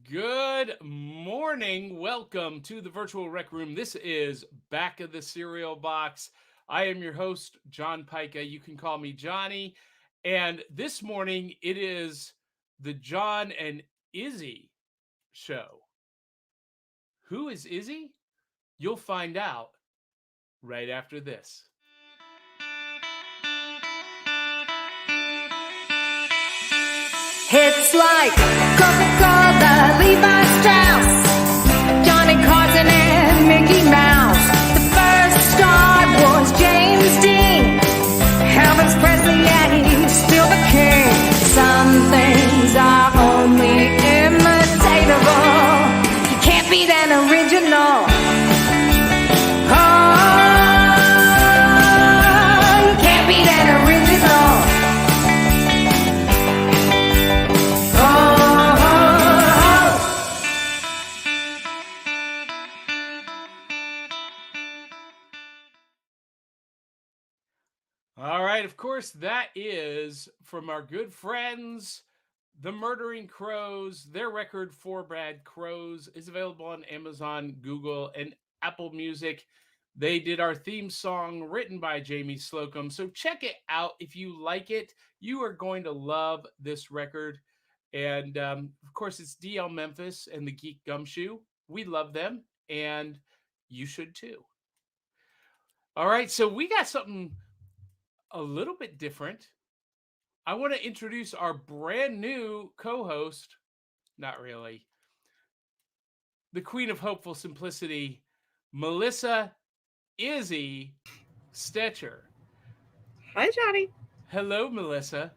Good morning. Welcome to the virtual rec room. This is Back of the Cereal Box. I am your host, John Pica. You can call me Johnny. And this morning it is the John and Izzy show. Who is Izzy? You'll find out right after this. Hits like Coca-Cola, Levi Strauss, Johnny Carson and Mickey Mouse. The first star was James Dean. Elvis Presley, yeah, he's still the king. Some things are only imitatable. You can't beat an original. Oh, you can't beat an original. All right, of course, that is from our good friends, the Murdering Crows. Their record, For Bad Crows, is available on Amazon, Google, and Apple Music. They did our theme song written by Jamie Slocum. So check it out. If you like it, you are going to love this record. And of course, it's DL Memphis and the Geek Gumshoe. We love them, and you should too. All right, so we got something a little bit different. I want to introduce our brand new co host, not really, the queen of hopeful simplicity, Melissa Izzy Stetcher. Hi, Johnny. Hello, Melissa.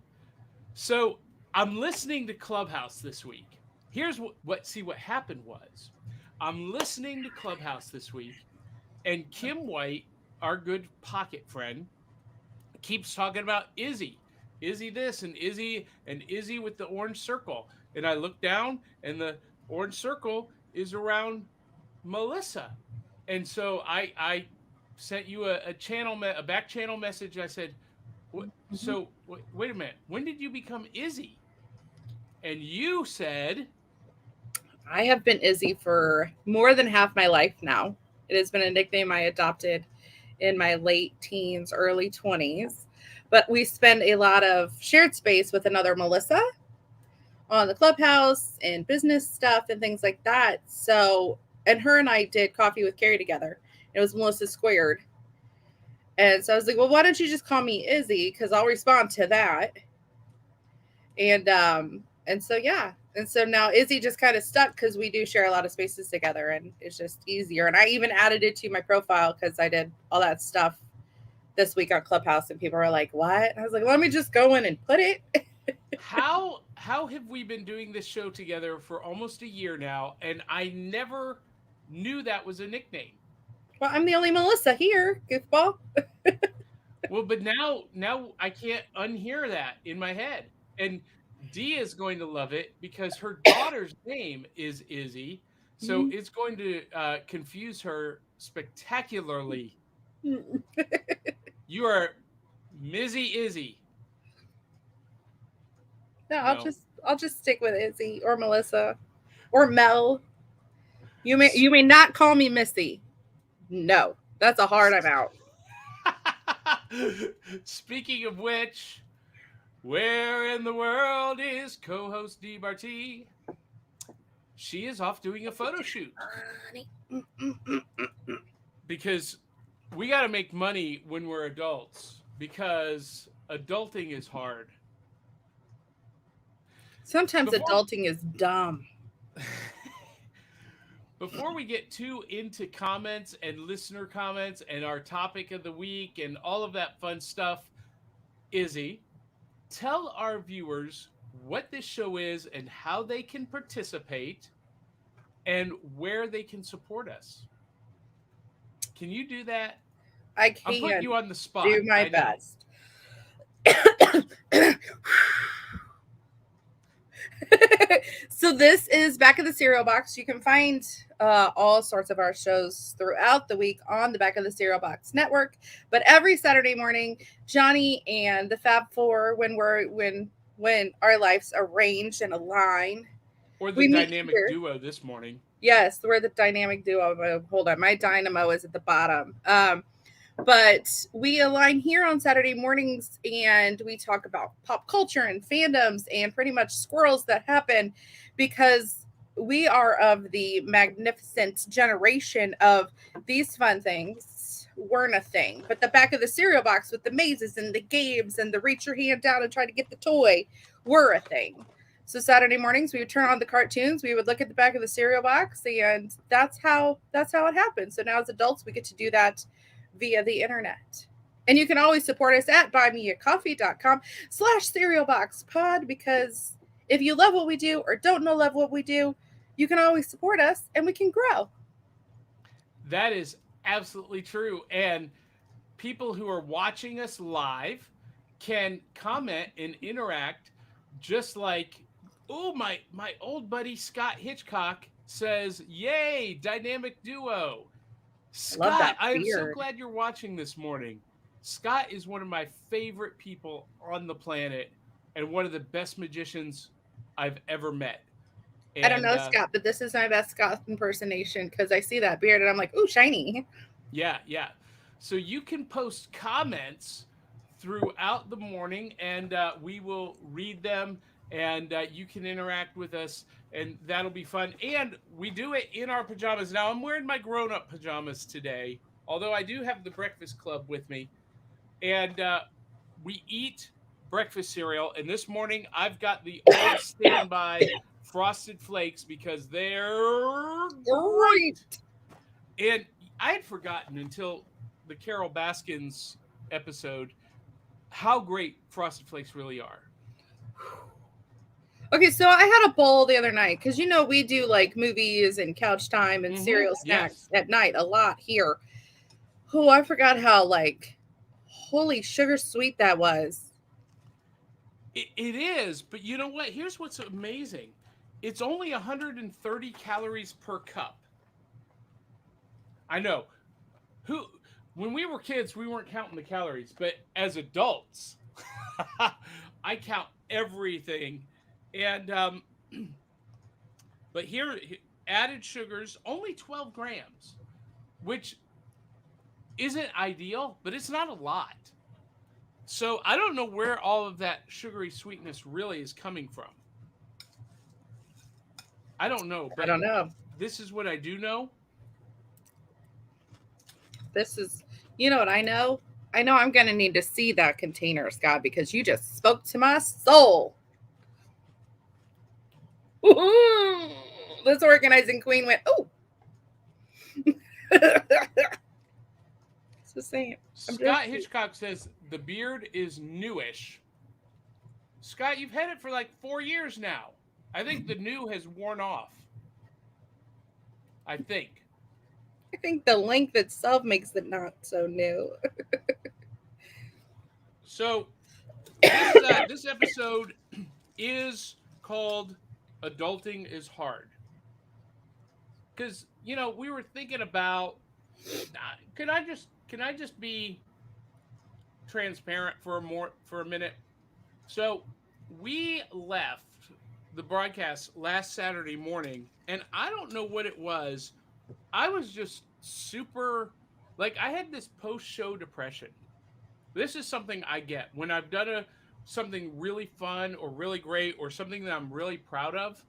So I'm listening to Clubhouse this week. Here's what happened was I'm listening to Clubhouse this week, and Kim White, our good pocket friend, keeps talking about Izzy. Izzy this and Izzy with the orange circle. And I look down and the orange circle is around Melissa. And so I sent you a back channel message. I said, wait a minute. When did you become Izzy? And you said, I have been Izzy for more than half my life now. It has been a nickname I adopted in my late teens, early 20s. But we spend a lot of shared space with another Melissa on the Clubhouse and business stuff and things like that. So, and her and I did Coffee with Carrie together. It was Melissa Squared. And so I was like, well, why don't you just call me Izzy? Because I'll respond to that. And so yeah. And so now Izzy just kind of stuck because we do share a lot of spaces together and it's just easier. And I even added it to my profile because I did all that stuff this week on Clubhouse and people were like, what? And I was like, let me just go in and put it. how have we been doing this show together for almost a year now? And I never knew that was a nickname. Well, I'm the only Melissa here, goofball. Well, but now I can't unhear that in my head. And Dee is going to love it because her daughter's name is Izzy. So it's going to confuse her spectacularly. You are Mizzy Izzy. No, No. I'll just stick with Izzy or Melissa or Mel. You may not call me Missy. No, that's a hard I'm out. Speaking of which, where in the world is co-host Dee Barty? She is off doing a photo shoot. Because we got to make money when we're adults because adulting is hard. Sometimes adulting is dumb. Before we get too into comments and listener comments and our topic of the week and all of that fun stuff, Izzy, tell our viewers what this show is and how they can participate and where they can support us. Can you do that? I I'm putting can you on the spot. do my best. So this is Back of the Cereal Box. You can find all sorts of our shows throughout the week on the Back of the Cereal Box network. But every Saturday morning, Johnny and the Fab Four, when our lives arrange and align, Or the We meet dynamic here. duo this morning. Yes, we're the dynamic duo. Hold on, my dynamo is at the bottom. But we align here on Saturday mornings and we talk about pop culture and fandoms and pretty much squirrels that happen because we are of the magnificent generation of these fun things weren't a thing. But the back of the cereal box with the mazes and the games and the reach your hand down and try to get the toy were a thing. So Saturday mornings we would turn on the cartoons, we would look at the back of the cereal box, and that's how it happened. So now as adults we get to do that via the internet. And you can always support us at buymeacoffee.com/cerealboxpod because if you love what we do or don't know love what we do, you can always support us and we can grow. That is absolutely true. And people who are watching us live can comment and interact just like, oh, my old buddy Scott Hitchcock says, yay, dynamic duo. I love Scott, that I am so beard. glad you're watching this morning. Scott is one of my favorite people on the planet and one of the best magicians I've ever met. I don't And know Scott, but this is my best Scott impersonation because I see that beard and I'm like, ooh, shiny. yeah, yeah. So you can post comments throughout the morning and we will read them and you can interact with us and that'll be fun. And we do it in our pajamas. Now, I'm wearing my grown up pajamas today, although I do have the breakfast club with me. And we eat breakfast cereal. And this morning, I've got the old standby Frosted Flakes because they're Great. great. And I had forgotten until the Carol Baskins episode how great Frosted Flakes really are. Okay, so I had a bowl the other night because we do like movies and couch time and cereal Yes, snacks at night a lot here. Oh, I forgot how like holy sugar sweet that was. it is. But you know what? Here's what's amazing it's only 130 calories per cup. I know. Who, when we were kids, we weren't counting the calories, but as adults, I count everything. And but here, added sugars only 12 grams, which isn't ideal, but it's not a lot. So I don't know where all of that sugary sweetness really is coming from. I don't know, I but don't know. this is what I do know. This is, you know what I know? I know I'm going to need to see that container, Scott, because you just spoke to my soul. Woo-hoo! This organizing queen went, oh. It's the same. I'm Scott just, Hitchcock says the beard is newish. Scott, you've had it for like 4 years now. I think the new has worn off. I think. I think the length itself makes it not so new. So this episode is called "Adulting is Hard" because we were thinking about. Can I just be transparent for a minute? So we left the broadcast last Saturday morning, and I don't know what it was. I was just super like I had this post-show depression. This is something I get when I've done a something really fun or really great or something that I'm really proud of,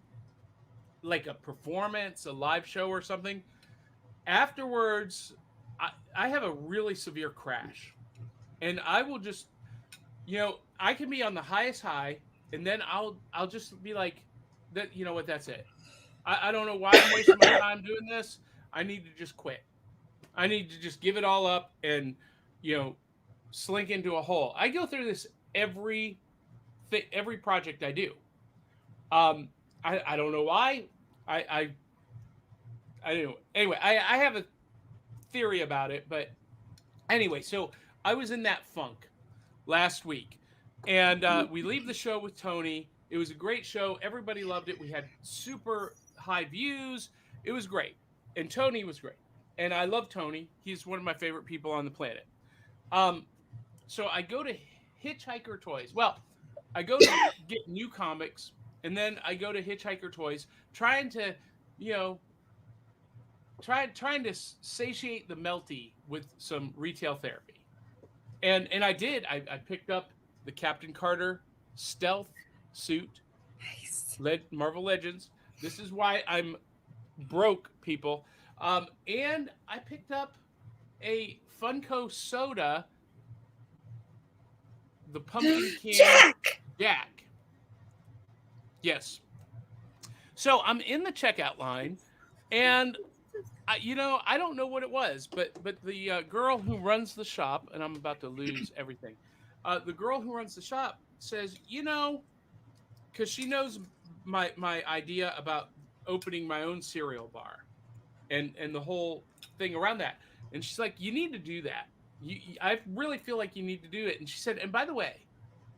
like a performance, a live show or something. Afterwards, I have a really severe crash. And I will just I can be on the highest high and then I'll just be like that, you know what, that's it. I don't know why I'm wasting my time doing this. I need to just quit. I need to just give it all up and you know slink into a hole. I go through this every project I do. I don't know why. I I don't know. Anyway, I have a theory about it, but anyway, so I was in that funk last week, and we leave the show with Tony. It was a great show. Everybody loved it. We had super high views. It was great, and Tony was great. And I love Tony. He's one of my favorite people on the planet. Um, so I go to Hitchhiker Toys. Well, I go to get new comics, and then I go to Hitchhiker Toys, trying to, you know, trying to satiate the melty with some retail therapy. And I did. I picked up the Captain Carter stealth suit, Nice. Marvel Legends. This is why I'm broke, people. And I picked up a Funko soda, the pumpkin can Jack! Jack. Yes. So I'm in the checkout line, and I don't know what it was, but the girl who runs the shop, and I'm about to lose everything. The girl who runs the shop says, because she knows my idea about opening my own cereal bar, and the whole thing around that. And she's like, you need to do that. I really feel like you need to do it. And she said, and by the way,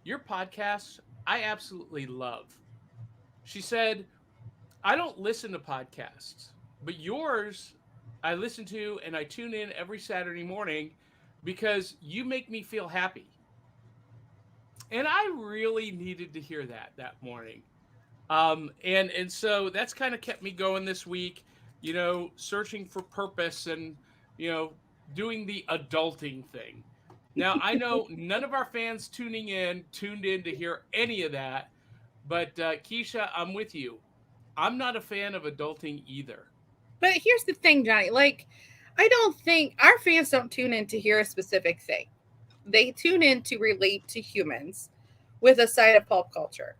your podcast I absolutely love. She said, I don't listen to podcasts, but yours I listen to and I tune in every Saturday morning because you make me feel happy. And I really needed to hear that morning. And so that's kind of kept me going this week, searching for purpose and, you know, doing the adulting thing. Now, I know none of our fans tuned in to hear any of that, but Keisha, I'm with you. I'm not a fan of adulting either. But here's the thing, Johnny. Like, I don't think our fans don't tune in to hear a specific thing. They tune in to relate to humans with a side of pulp culture.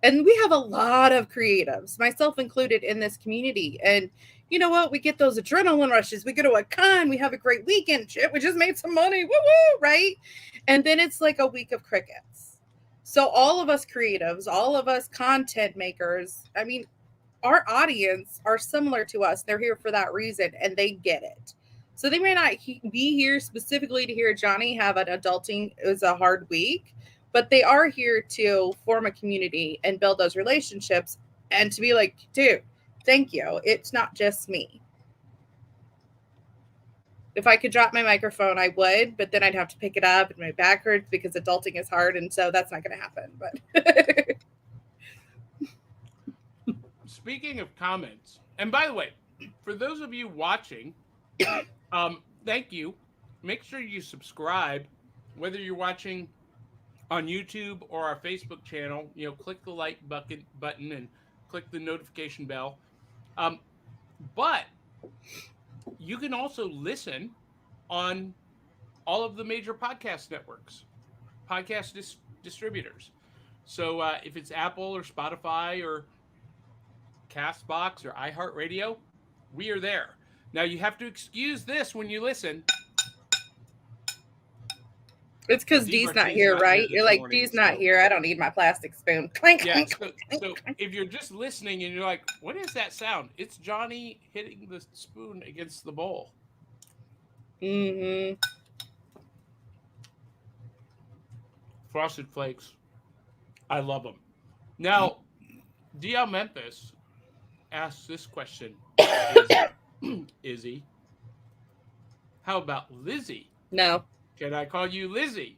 And we have a lot of creatives, myself included, in this community. And you know what? We get those adrenaline rushes. We go to a con, we have a great weekend. Shit, we just made some money. Woo woo, right? And then it's like a week of crickets. So, all of us creatives, all of us content makers, I mean, our audience are similar to us. They're here for that reason and they get it. So they may not be here specifically to hear Johnny have an adulting is a hard week, but they are here to form a community and build those relationships and to be like, dude, thank you. It's not just me. If I could drop my microphone, I would, but then I'd have to pick it up and my back hurts because adulting is hard. And so that's not going to happen. But Speaking of comments, and by the way, for those of you watching, thank you. Make sure you subscribe, whether you're watching on YouTube or our Facebook channel. Click the like button and click the notification bell. Um, but you can also listen on all of the major podcast networks, podcast distributors. So if it's Apple or Spotify or Castbox or iHeartRadio, we are there. Now you have to excuse this when you listen. it's because Dee's not here, right? You're like, Dee's not here. I don't need my plastic spoon. Clink, Yeah. clink. So if you're just listening and you're like, what is that sound? It's Johnny hitting the spoon against the bowl. Mm-hmm. Frosted Flakes. I love them. Now, DL Memphis asks this question, Izzy. How about Lizzie? No, Can I call you Lizzie?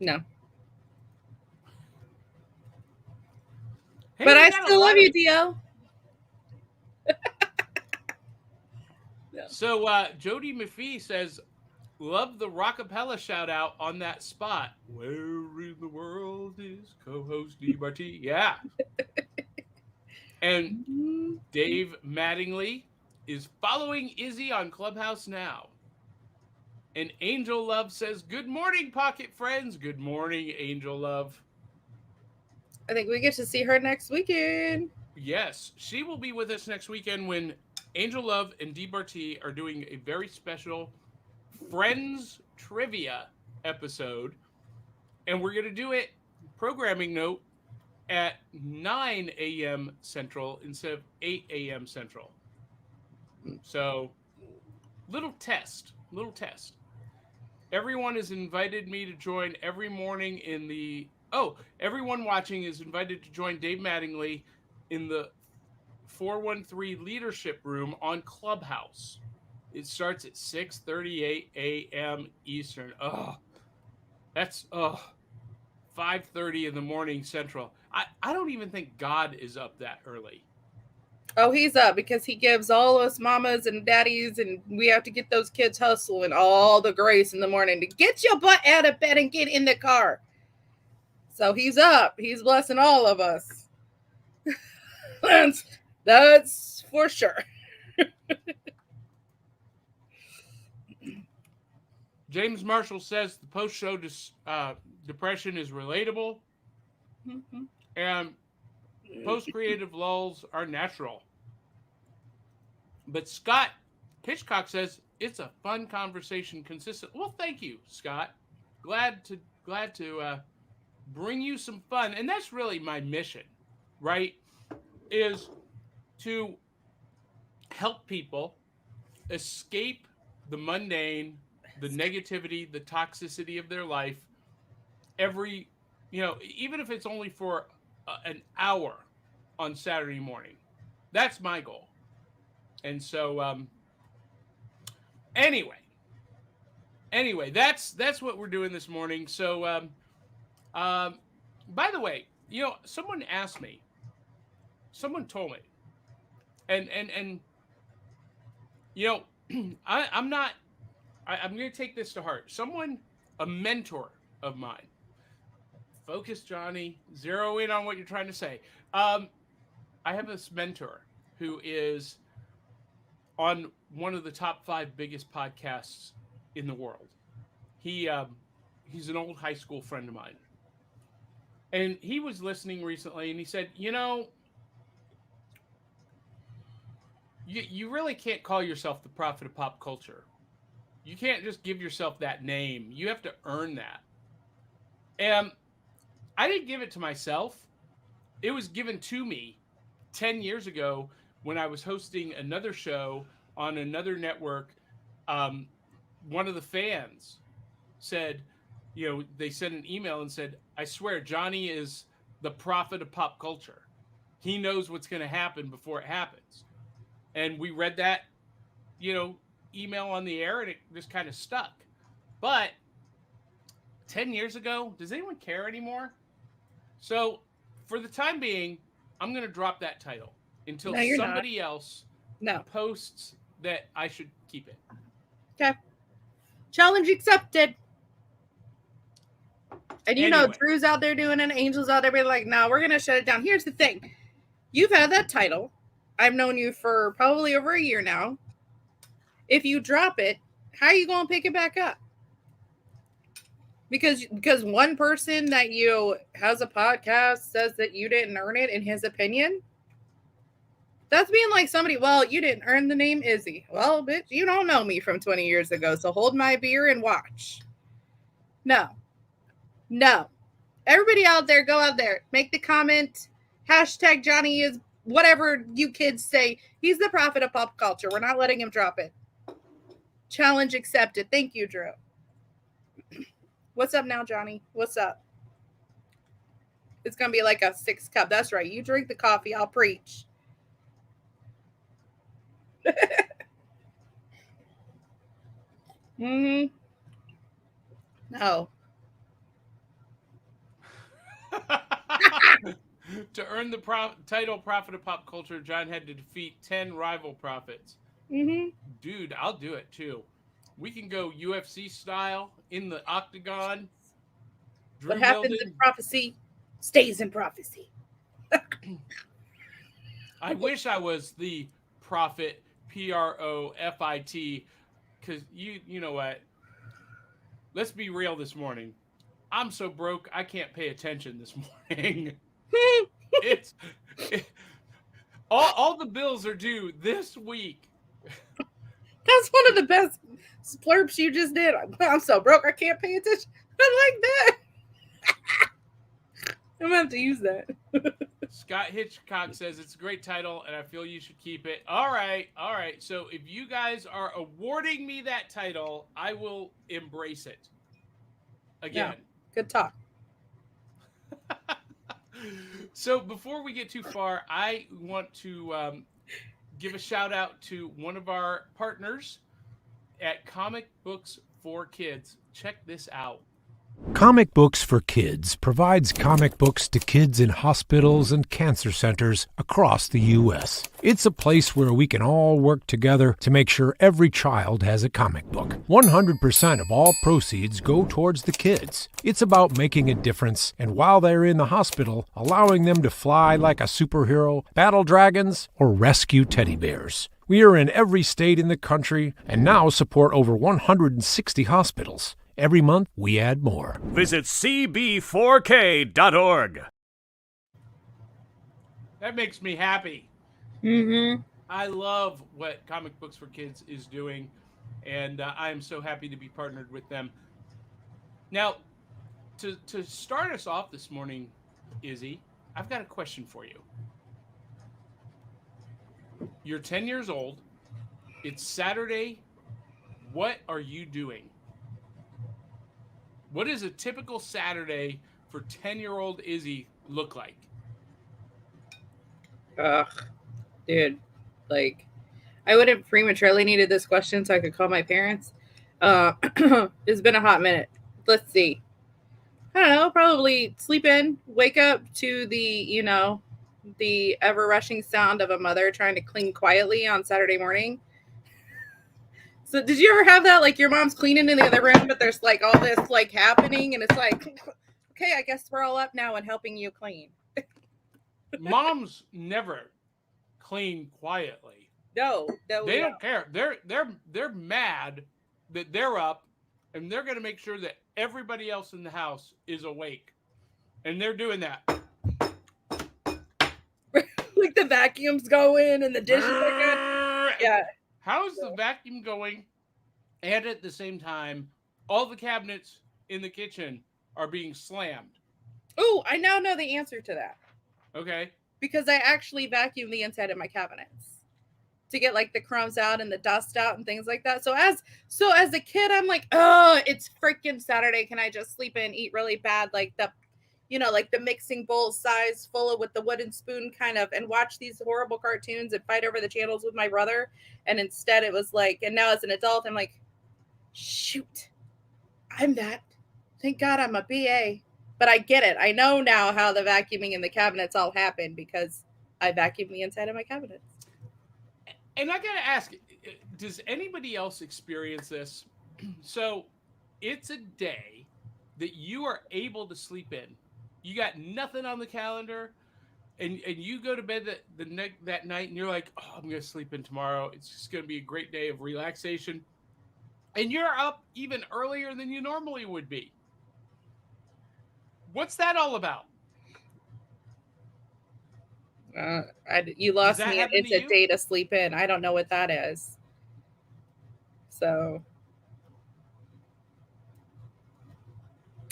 no. Hey, But we I got a still lot love of- you, Dio. So Jody Maffei says, love the rockapella shout out on that spot. Where in the world is co-host DBRT? Yeah. And Dave Mattingly is following Izzy on Clubhouse now. And Angel Love says, good morning, Pocket Friends. Good morning, Angel Love. I think we get to see her next weekend. Yes, she will be with us next weekend when Angel Love and DBRT are doing a very special Friends Trivia episode. And we're going to do it, programming note, at 9 a.m. Central instead of 8 a.m. Central. So, little test. Everyone has invited me to join every morning in the... Oh, everyone watching is invited to join Dave Mattingly in the 413 Leadership Room on Clubhouse. It starts at 6:38 a.m. Eastern. Oh, that's 5:30 in the morning Central. I don't even think God is up that early. Oh, he's up because he gives all us mamas and daddies, and we have to get those kids hustling all the grace in the morning to get your butt out of bed and get in the car. So he's up. He's blessing all of us. That's for sure. James Marshall says the post-show depression is relatable, and post-creative lulls are natural. But Scott Hitchcock says it's a fun conversation, consistent. Well, thank you, Scott. Glad to bring you some fun, and that's really my mission, right? Is to help people escape the mundane, the negativity, the toxicity of their life every, even if it's only for an hour on Saturday morning. That's my goal. And so, anyway, that's what we're doing this morning. So, by the way, someone asked me, someone told me, and you know, I'm not. I'm going to take this to heart. Someone, a mentor of mine, focus, Johnny. Zero in on what you're trying to say. I have this mentor who is on one of the top 5 biggest podcasts in the world. He's an old high school friend of mine, and he was listening recently, and he said, you really can't call yourself the prophet of pop culture. You can't just give yourself that name. You have to earn that. And I didn't give it to myself. It was given to me 10 years ago when I was hosting another show on another network. One of the fans said, they sent an email and said, I swear, Johnny is the prophet of pop culture. He knows what's going to happen before it happens. And we read that, email on the air, and it just kind of stuck. But 10 years ago, does anyone care anymore? So for the time being, I'm going to drop that title until No, you're somebody else No. posts that I should keep it. Okay. Challenge accepted. And Anyway. Drew's out there doing it, Angel's out there being like, no, we're going to shut it down. Here's the thing. You've had that title. I've known you for probably over a year now. If you drop it, how are you going to pick it back up? Because one person that has a podcast says that you didn't earn it in his opinion. That's being like somebody, well, you didn't earn the name Izzy. Well, bitch, you don't know me from 20 years ago, so hold my beer and watch. No. Everybody out there, go out there. Make the comment. Hashtag Johnny is whatever you kids say. He's the prophet of pop culture. We're not letting him drop it. Challenge accepted. Thank you, Drew. What's up now, Johnny? What's up? It's going to be like a 6 cup. That's right. You drink the coffee. I'll preach. No. To earn the title prophet of pop culture, John had to defeat 10 rival prophets. Dude, I'll do it too. We can go UFC style in the octagon. What happens in prophecy stays in prophecy. I wish I was the prophet, Profit, because you know what? Let's be real this morning. I'm so broke I can't pay attention this morning. All the bills are due this week. That's one of the best splurps you just did. I'm so broke I can't pay attention. I like that. I'm gonna have to use that. Scott Hitchcock says it's a great title and I feel you should keep it. All right. So if you guys are awarding me that title, I will embrace it. Again. Yeah, good talk. So before we get too far, I want to give a shout out to one of our partners at Comic Books for Kids. Check this out. Comic Books for Kids provides comic books to kids in hospitals and cancer centers across the U.S. It's a place where we can all work together to make sure every child has a comic book. 100% of all proceeds go towards the kids. It's about making a difference, and while they're in the hospital, allowing them to fly like a superhero, battle dragons, or rescue teddy bears. We are in every state in the country and now support over 160 hospitals. Every month, we add more. Visit cb4k.org. That makes me happy. Mm-hmm. I love what Comic Books for Kids is doing, and I am so happy to be partnered with them. Now, to start us off this morning, Izzy, I've got a question for you. You're 10 years old. It's Saturday. What are you doing? What does a typical Saturday for 10-year-old Izzy look like? Ugh, dude, like, I would have prematurely needed this question so I could call my parents. It's been a hot minute. Let's see. I don't know, probably sleep in, wake up to the ever rushing sound of a mother trying to clean quietly on Saturday morning. So did you ever have that? Like your mom's cleaning in the other room, but there's like all this like happening and it's like, okay, I guess we're all up now and helping you clean. Moms never clean quietly. No, They don't care. They're mad that they're up and they're going to make sure that everybody else in the house is awake. And they're doing that. Like the vacuum's going and the dishes are good. Yeah. How's the vacuum going? And at the same time, all the cabinets in the kitchen are being slammed. Oh, I now know the answer to that. Okay. Because I actually vacuum the inside of my cabinets to get like the crumbs out and the dust out and things like that. So as a kid, I'm like, oh, it's freaking Saturday. Can I just sleep in, eat really bad, like the mixing bowl size full of with the wooden spoon kind of, and watch these horrible cartoons and fight over the channels with my brother. And instead it was like, and now as an adult, I'm like, shoot, I'm that. Thank God I'm a BA. But I get it. I know now how the vacuuming in the cabinets all happen because I vacuum the inside of my cabinets. And I got to ask, does anybody else experience this? So it's a day that you are able to sleep in. You got nothing on the calendar, and you go to bed that night, and you're like, oh, I'm going to sleep in tomorrow. It's just going to be a great day of relaxation. And you're up even earlier than you normally would be. What's that all about? You lost Does that me. happen It's to a you? day to sleep in. I don't know what that is. So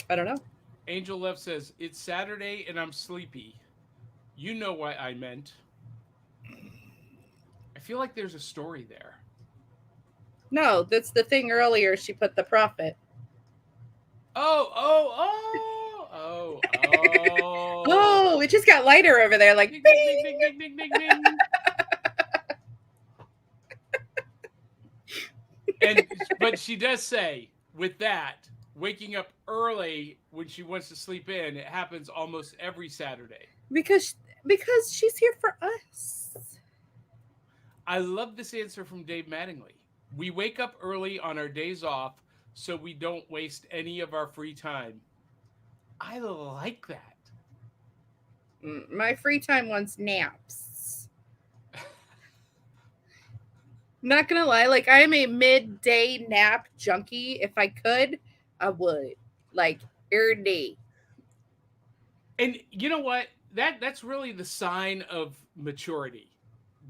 I don't know. Angel Love says, it's Saturday and I'm sleepy. You know what I meant. I feel like there's a story there. No, that's the thing earlier. She put the prophet. Oh. Oh, it just got lighter over there. Like, Ding, ding, ding, ding, ding, ding, ding, ding. But she does say, with that, waking up early when she wants to sleep in, it happens almost every Saturday. because she's here for us. I love this answer from Dave Mattingly. We wake up early on our days off so we don't waste any of our free time. I like that. My free time wants naps. Not gonna lie, like I am a midday nap junkie. If I could, I would. Like every day. And you know what? That's really the sign of maturity.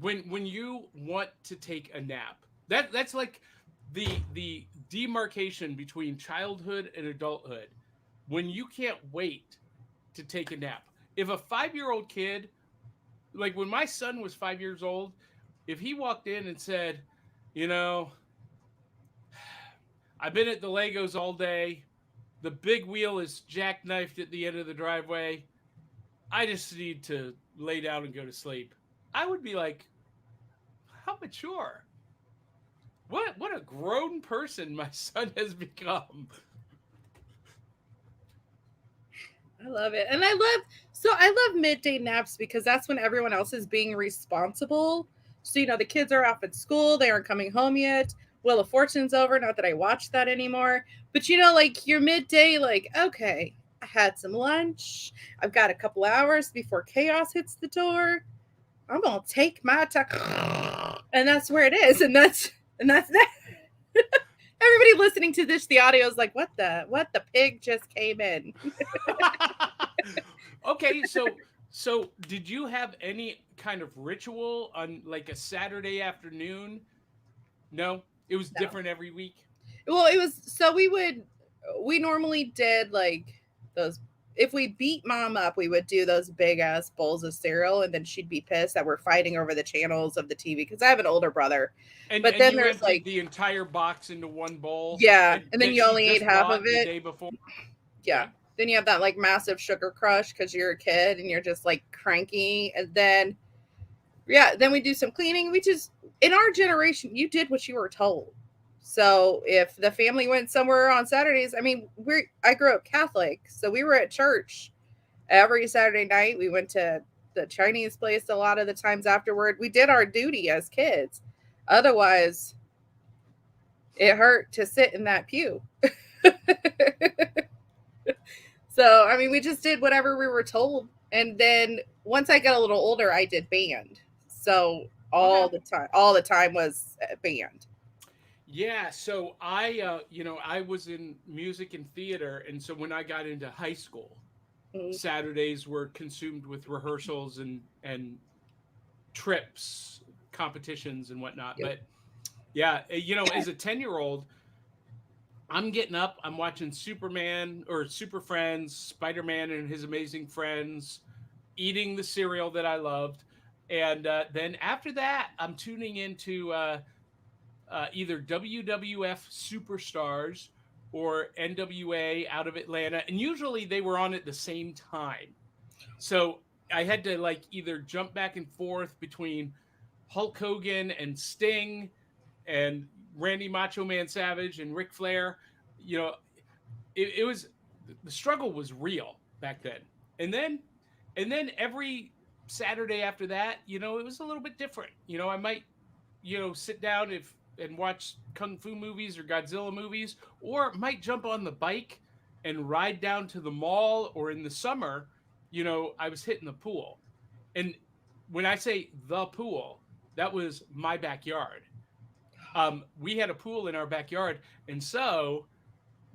When you want to take a nap. That's like the demarcation between childhood and adulthood. When you can't wait to take a nap. If a 5-year-old kid, like when my son was 5 years old, if he walked in and said, I've been at the Legos all day. The big wheel is jackknifed at the end of the driveway. I just need to lay down and go to sleep. I would be like, how mature. What a grown person my son has become. I love it. And I love midday naps because that's when everyone else is being responsible. So, the kids are off at school, they aren't coming home yet. Wheel of Fortune's over, not that I watch that anymore. But like your midday, like, okay, I had some lunch. I've got a couple hours before chaos hits the door. I'm gonna take my time. And that's where it is. And that's that. Everybody listening to this, the audio is like, what the pig just came in. Okay, so did you have any kind of ritual on like a Saturday afternoon? No, it was No. different every week. Well, it was so we normally did like those if we beat mom up, we would do those big ass bowls of cereal, and then she'd be pissed that we're fighting over the channels of the TV because I have an older brother. And But then you there's emptied like, the entire box into one bowl yeah, and and then that you she only ate just half of brought the it. day before. Yeah. Yeah. Then you have that like massive sugar crush because you're a kid and you're just like cranky. And then, yeah, then we do some cleaning. We just, in our generation, you did what you were told. So if the family went somewhere on Saturdays, I mean, I grew up Catholic, so we were at church every Saturday night. We went to the Chinese place a lot of the times afterward. We did our duty as kids. Otherwise, it hurt to sit in that pew. So, I mean, we just did whatever we were told. And then once I got a little older, I did band. So Okay. all the time was band. Yeah, so I was in music and theater, and so when I got into high school, Mm, Saturdays were consumed with rehearsals and trips, competitions and whatnot. yep. But yeah, as a 10-year-old, I'm getting up, I'm watching Superman or Super Friends, Spider-Man and his amazing friends, eating the cereal that I loved. And then after that, I'm tuning into either WWF Superstars or NWA out of Atlanta. And usually they were on at the same time. So I had to like either jump back and forth between Hulk Hogan and Sting and Randy Macho Man Savage and Ric Flair. You know, it was the struggle was real back then. And then every Saturday after that, it was a little bit different. I might, sit down if and watch kung fu movies or Godzilla movies, or might jump on the bike and ride down to the mall. Or in the summer, I was hitting the pool. And when I say the pool, that was my backyard. We had a pool in our backyard, and so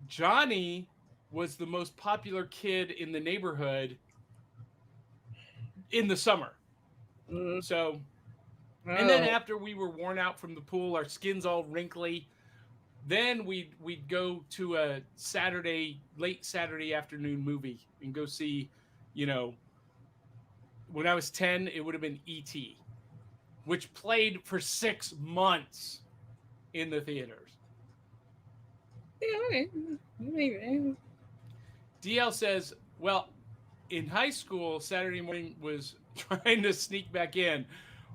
Johnny was the most popular kid in the neighborhood in the summer. Mm, So, and then oh, after we were worn out from the pool, our skin's all wrinkly. Then we'd go to a late Saturday afternoon movie and go see, you know, when I was 10, it would have been E.T., which played for 6 months in the theaters. yeah, okay. DL says, well, in high school, Saturday morning was trying to sneak back in.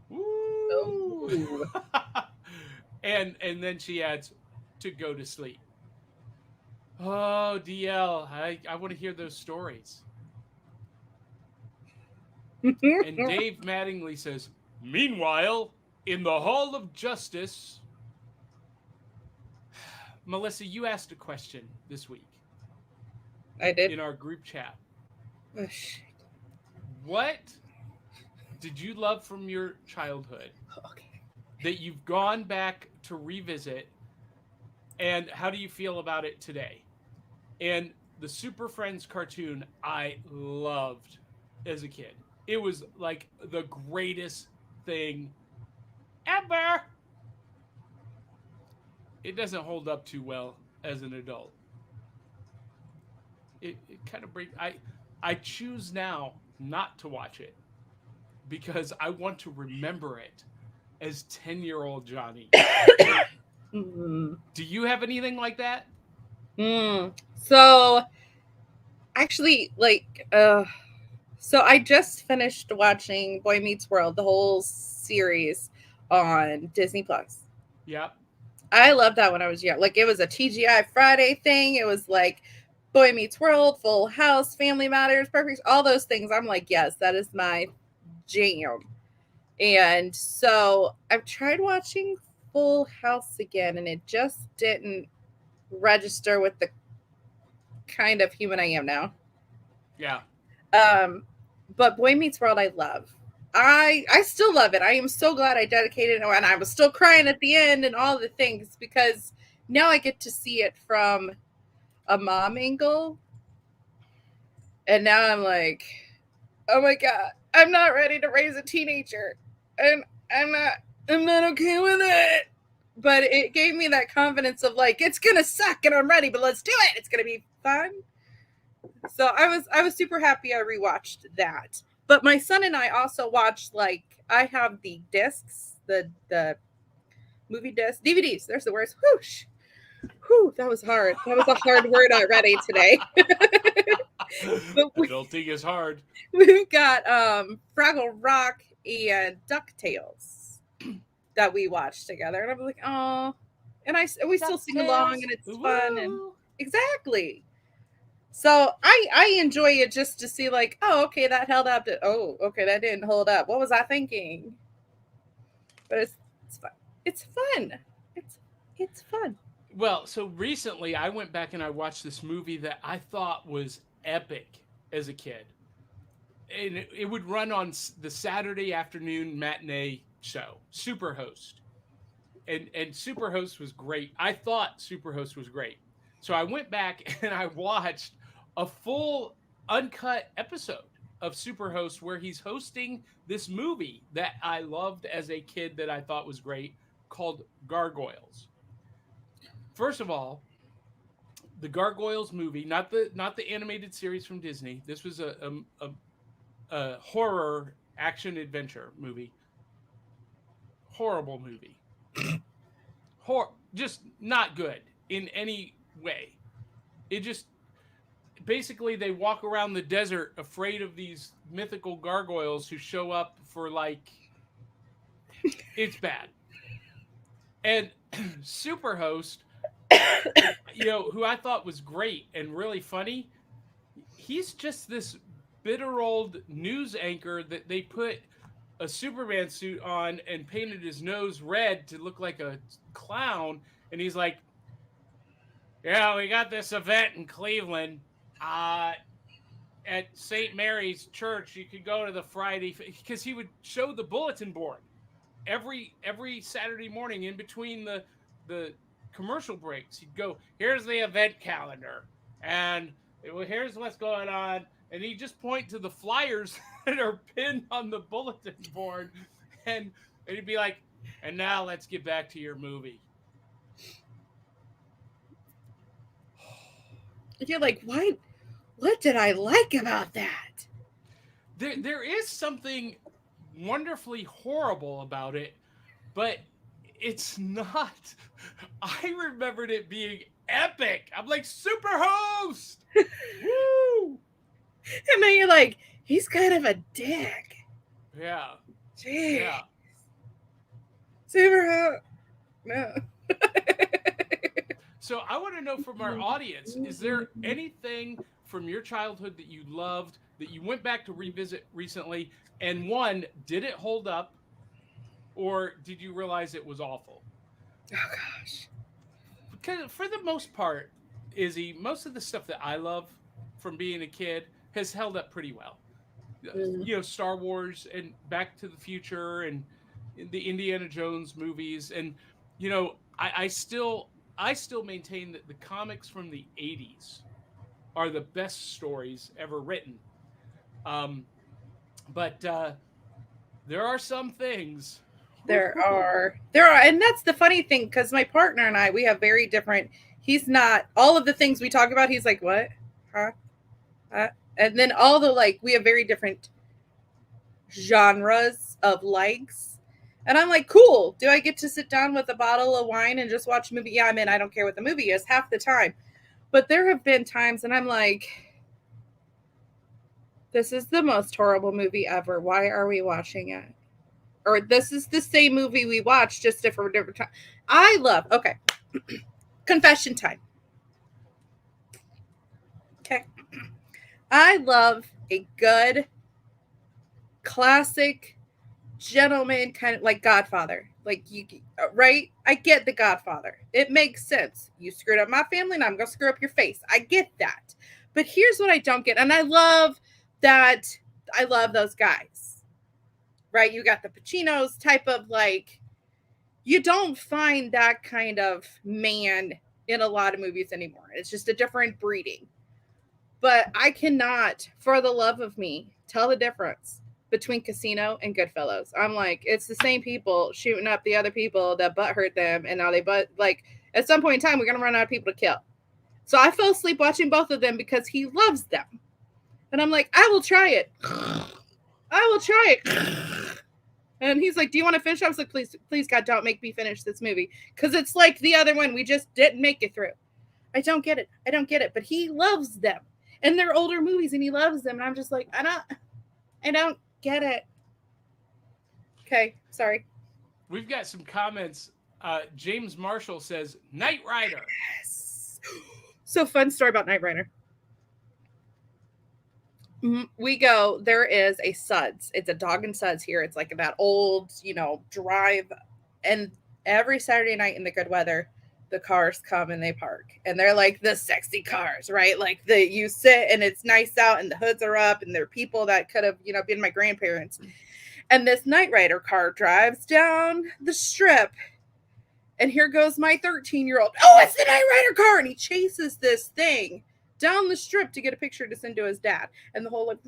Woo! Oh. And then she adds, to go to sleep. Oh, DL, I want to hear those stories. And Dave Mattingly says, meanwhile, in the Hall of Justice, Melissa, you asked a question this week I did. in our group chat. Oh, shit. What did you love from your childhood Okay. that you've gone back to revisit, and how do you feel about it today? And the Super Friends cartoon I loved as a kid. It was like the greatest thing ever. It doesn't hold up too well as an adult. It kind of breaks. I choose now not to watch it because I want to remember it as 10-year-old Johnny. Mm. Do you have anything like that? So actually, so I just finished watching Boy Meets World, the whole series on Disney Plus. Yep. I loved that when I was young. Like it was a TGI Friday thing. It was like Boy Meets World, Full House, Family Matters, Perfect, all those things. I'm like, yes, that is my jam. And so I've tried watching Full House again, and it just didn't register with the kind of human I am now. Yeah. Um, but Boy Meets World, I love. I still love it. I am so glad I dedicated it, and I was still crying at the end and all the things because now I get to see it from a mom angle, and now I'm like, oh my god, I'm not ready to raise a teenager, and I'm not okay with it. But it gave me that confidence of like, it's gonna suck and I'm ready, but let's do it. It's gonna be fun. So I was super happy I rewatched that. But my son and I also watched, like, I have the discs, the movie discs, DVDs. There's the words. Whoosh. Whew, that was hard. That was a hard word already today. But Adulting is hard. we've got Fraggle Rock and DuckTales that we watched together, and I'm like, oh, and we still sing along, and it's fun, and exactly. So I enjoy it just to see, like, oh, okay, that held up. Oh, okay, that didn't hold up. What was I thinking? But it's fun. It's fun. It's fun. Well, so recently I went back and I watched this movie that I thought was epic as a kid. And it would run on the Saturday afternoon matinee show, Superhost. And Superhost was great. I thought Superhost was great. So I went back and I watched a full uncut episode of Superhost where he's hosting this movie that I loved as a kid that I thought was great called Gargoyles. First of all, the Gargoyles movie, not the animated series from Disney. This was a horror action adventure movie. Horrible movie. Just not good in any way. It just basically they walk around the desert afraid of these mythical gargoyles who show up for like it's bad. And Superhost, who I thought was great and really funny, he's just this bitter old news anchor that they put a Superman suit on and painted his nose red to look like a clown. And he's like, yeah, we got this event in Cleveland at St. Mary's Church. You could go to the Friday, because he would show the bulletin board every Saturday morning in between the commercial breaks. He'd go, here's the event calendar, and here's what's going on. And he'd just point to the flyers that are pinned on the bulletin board, and he'd be like, and now let's get back to your movie. You're like, what did I like about that? There is something wonderfully horrible about it, but it's not. I remembered it being epic. I'm like, Superhost! Woo! And then you're like, he's kind of a dick. Yeah. Jeez. Yeah. Superhost. No. So I want to know from our audience, is there anything from your childhood that you loved, that you went back to revisit recently, and one, did it hold up, or did you realize it was awful? Oh, gosh. Because for the most part, Izzy, most of the stuff that I love from being a kid has held up pretty well. Star Wars and Back to the Future and the Indiana Jones movies. And, I still maintain that the comics from the 80s are the best stories ever written. But there are some things. There are, and that's the funny thing, because my partner and I, we have very different. He's not all of the things we talk about. He's like, what? Huh? And then we have very different genres of likes. And I'm like, cool. Do I get to sit down with a bottle of wine and just watch a movie? Yeah, I don't care what the movie is half the time. But there have been times, and I'm like, this is the most horrible movie ever. Why are we watching it? Or this is the same movie we watched, just different time. Okay. Confession time. I love a good classic gentleman kind of like Godfather. Like you right? I get the Godfather. It makes sense. You screwed up my family and I'm going to screw up your face. I get that. But here's what I don't get. And I love that I love those guys. Right? You got the Pacinos type of like you don't find that kind of man in a lot of movies anymore. It's just a different breeding. But I cannot, for the love of me, tell the difference between Casino and Goodfellas. I'm like, it's the same people shooting up the other people that butt hurt them, and now they butt like at some point in time we're gonna run out of people to kill. So I fell asleep watching both of them because he loves them, and I'm like, I will try it. I will try it. And he's like, "Do you want to finish?" I was like, "Please, please, God, don't make me finish this movie because it's like the other one. We just didn't make it through." I don't get it. I don't get it. But he loves them, and they're older movies, and he loves them. And I'm just like, I don't get it. Okay, sorry. We've got some comments. James Marshall says Knight Rider. Yes. So fun story about Knight Rider. We go. There is a Suds. It's a Dog and Suds here. It's like that old, drive, and every Saturday night in the good weather, the cars come and they park, and they're like the sexy cars, right? Like you sit and it's nice out, and the hoods are up, and there are people that could have, been my grandparents. And this Knight Rider car drives down the strip, and here goes my 13-year-old. Oh, it's the Knight Rider car, and he chases this thing down the strip to get a picture to send to his dad, and the whole like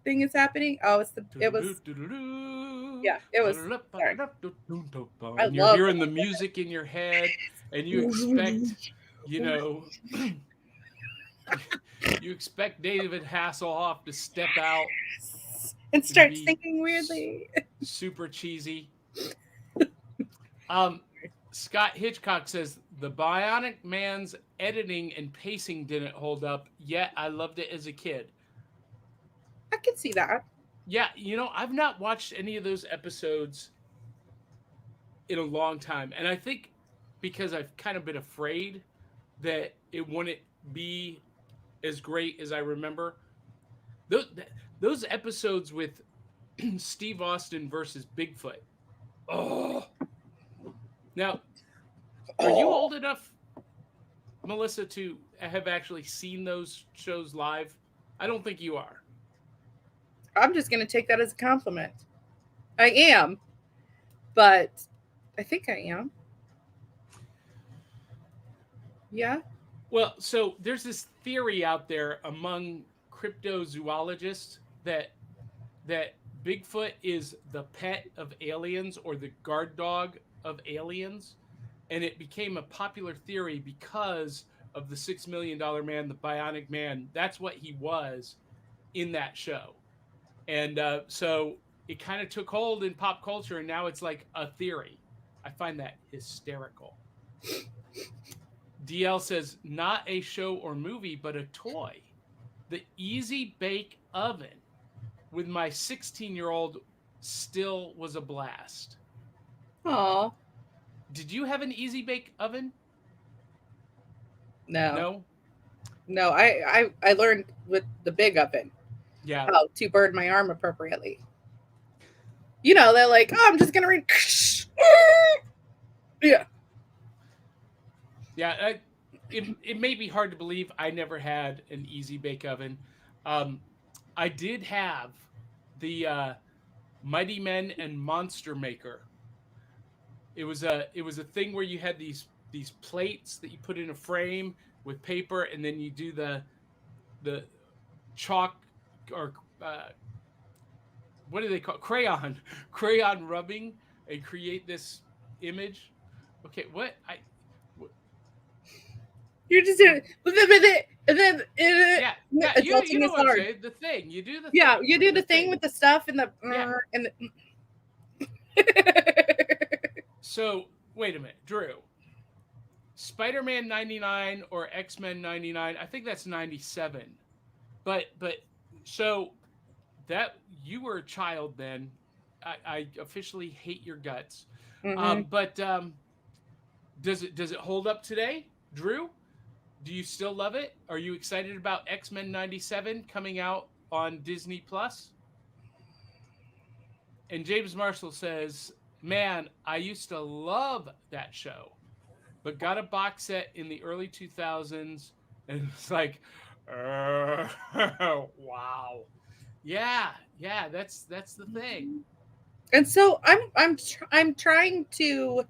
thing is happening. Oh, it was yeah, it was. Sorry. I And you're love hearing the music in your head, and you expect, you know, you expect David Hasselhoff to step out and start singing weirdly. super cheesy. Scott Hitchcock says the Bionic Man's editing and pacing didn't hold up, yet I loved it as a kid. I can see that. Yeah, I've not watched any of those episodes in a long time. And I think because I've kind of been afraid that it wouldn't be as great as I remember. Those, those episodes with Steve Austin versus Bigfoot. Oh. Now, are you old enough, Melissa, to have actually seen those shows live? I don't think you are. I'm just going to take that as a compliment. I am, but I think I am. Yeah. Well, so there's this theory out there among cryptozoologists that Bigfoot is the pet of aliens or the guard dog of aliens, and it became a popular theory because of the $6 million man, the Bionic Man. That's what he was in that show, and so it kind of took hold in pop culture, and now it's like a theory. I find that hysterical. DL says, not a show or movie, but a toy. The Easy Bake Oven with my 16-year-old still was a blast. Aw. Did you have an Easy Bake Oven? No. No? No, I learned with the big oven Yeah. how to burn my arm appropriately. They're like, oh, I'm just going to read. Yeah. Yeah. It may be hard to believe I never had an Easy Bake Oven. I did have the Mighty Men and Monster Maker. It was a thing where you had these plates that you put in a frame with paper, and then you do the chalk or what do they call crayon rubbing and create this image. Okay, You're just doing it. And then yeah, you know what I'm saying. The thing you do yeah, you do the thing with the stuff and the and the So wait a minute, Drew. Spider-Man 99 or X-Men 99, I think that's 97. But so that you were a child then. I officially hate your guts. mm-hmm. But does it hold up today, Drew? Do you still love it? Are you excited about X-Men 97 coming out on Disney Plus? And James Marshall says, "Man, I used to love that show, but got a box set in the early 2000s and it's like, wow. Yeah, that's the thing. And so I'm trying to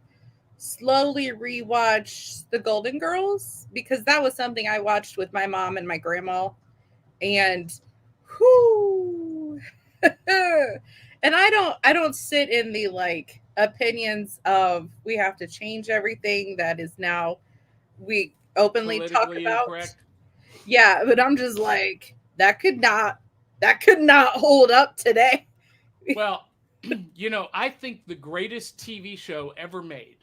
slowly rewatch The Golden Girls because that was something I watched with my mom and my grandma, and whoo. And I don't sit in the like opinions of we have to change everything that is now we openly talk Politically about. incorrect. Yeah, but I'm just like that could not hold up today. Well, I think the greatest TV show ever made,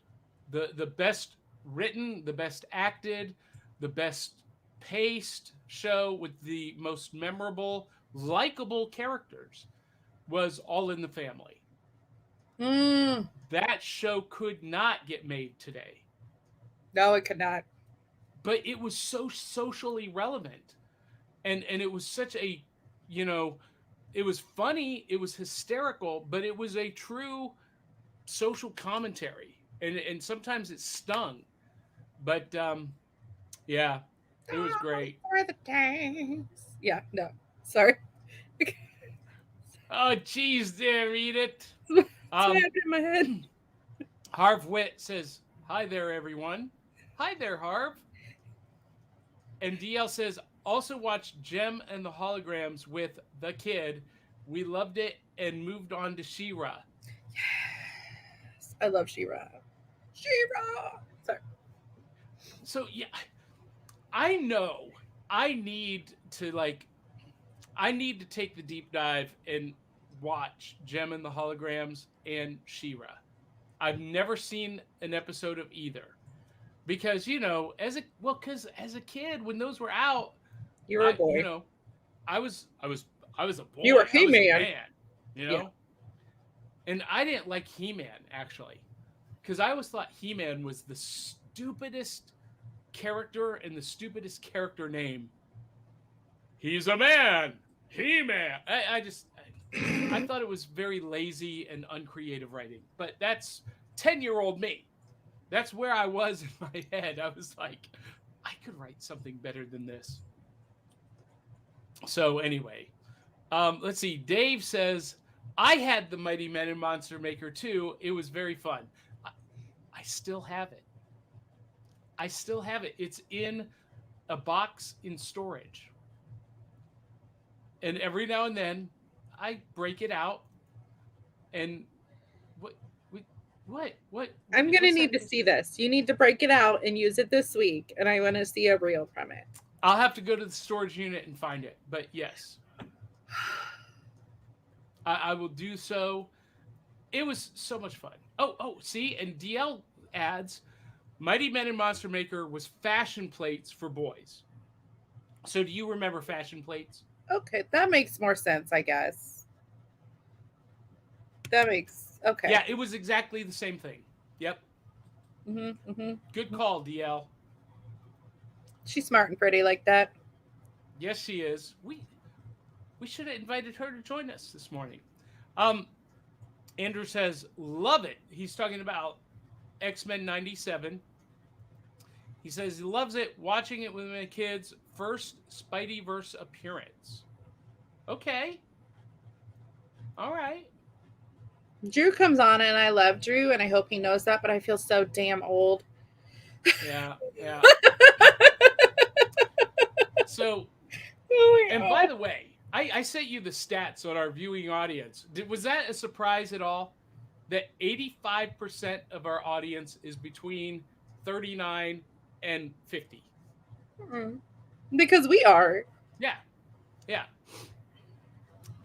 the best written, the best acted, the best paced show with the most memorable, likable characters was All in the Family. Mm, That show could not get made today, no, it could not. but it was so socially relevant, and it was such a, you know, it was funny, it was hysterical, but it was a true social commentary, and sometimes it stung, but yeah, it was great. For the days. Yeah, no. Sorry. Oh geez, there, read it. Slapped um in my head. Harv Witt says, "Hi there, everyone." Hi there, Harv. And DL says, "Also watched Gem and the Holograms with the kid. We loved it and moved on to She-Ra." I love She-Ra. She-Ra. Sorry. So yeah, I know I need to like I need to take the deep dive and watch Gem and the Holograms and She-Ra. I've never seen an episode of either because because as a kid when those were out, You were a I boy. I was I was I was a You were boy. I was a He-Man. man, you Yeah. know, and I didn't like He-Man actually because I always thought He-Man was the stupidest character and the stupidest character name. He's a man. He-Man. I thought it was very lazy and uncreative writing, but that's 10-year-old me. That's where I was in my head. I was like, I could write something better than this. So anyway, let's see. Dave says, "I had the Mighty Men and Monster Maker too. It was very fun. I, I still have it. I still have it. It's in a box in storage. And every now and then I break it out and what what I'm gonna what's need that? to see this. You need to break it out and use it this week, and I want to see a reel from it. I'll have to go to the storage unit and find it. But yes, I will do so. It was so much fun. See, and DL adds, Mighty Men and Monster Maker was fashion plates for boys. So do you remember fashion plates? Okay, that makes more sense, I guess. That makes okay. Yeah, it was exactly the same thing. Yep. Mm-hmm. Good call, DL. She's smart and pretty like that. Yes, she is. We should have invited her to join us this morning. Um, Andrew says, love it. He's talking about X-Men 97. He says he loves it, watching it with my kids. First Spideyverse appearance. Okay. All right. Drew comes on, and I love Drew, and I hope he knows that. But I feel so damn old. Yeah. So, Oh my and God. by the way, I sent you the stats on our viewing audience. Was that a surprise at all? That 85% of our audience is between 39 and 50. Mm-mm. Because we are. Yeah.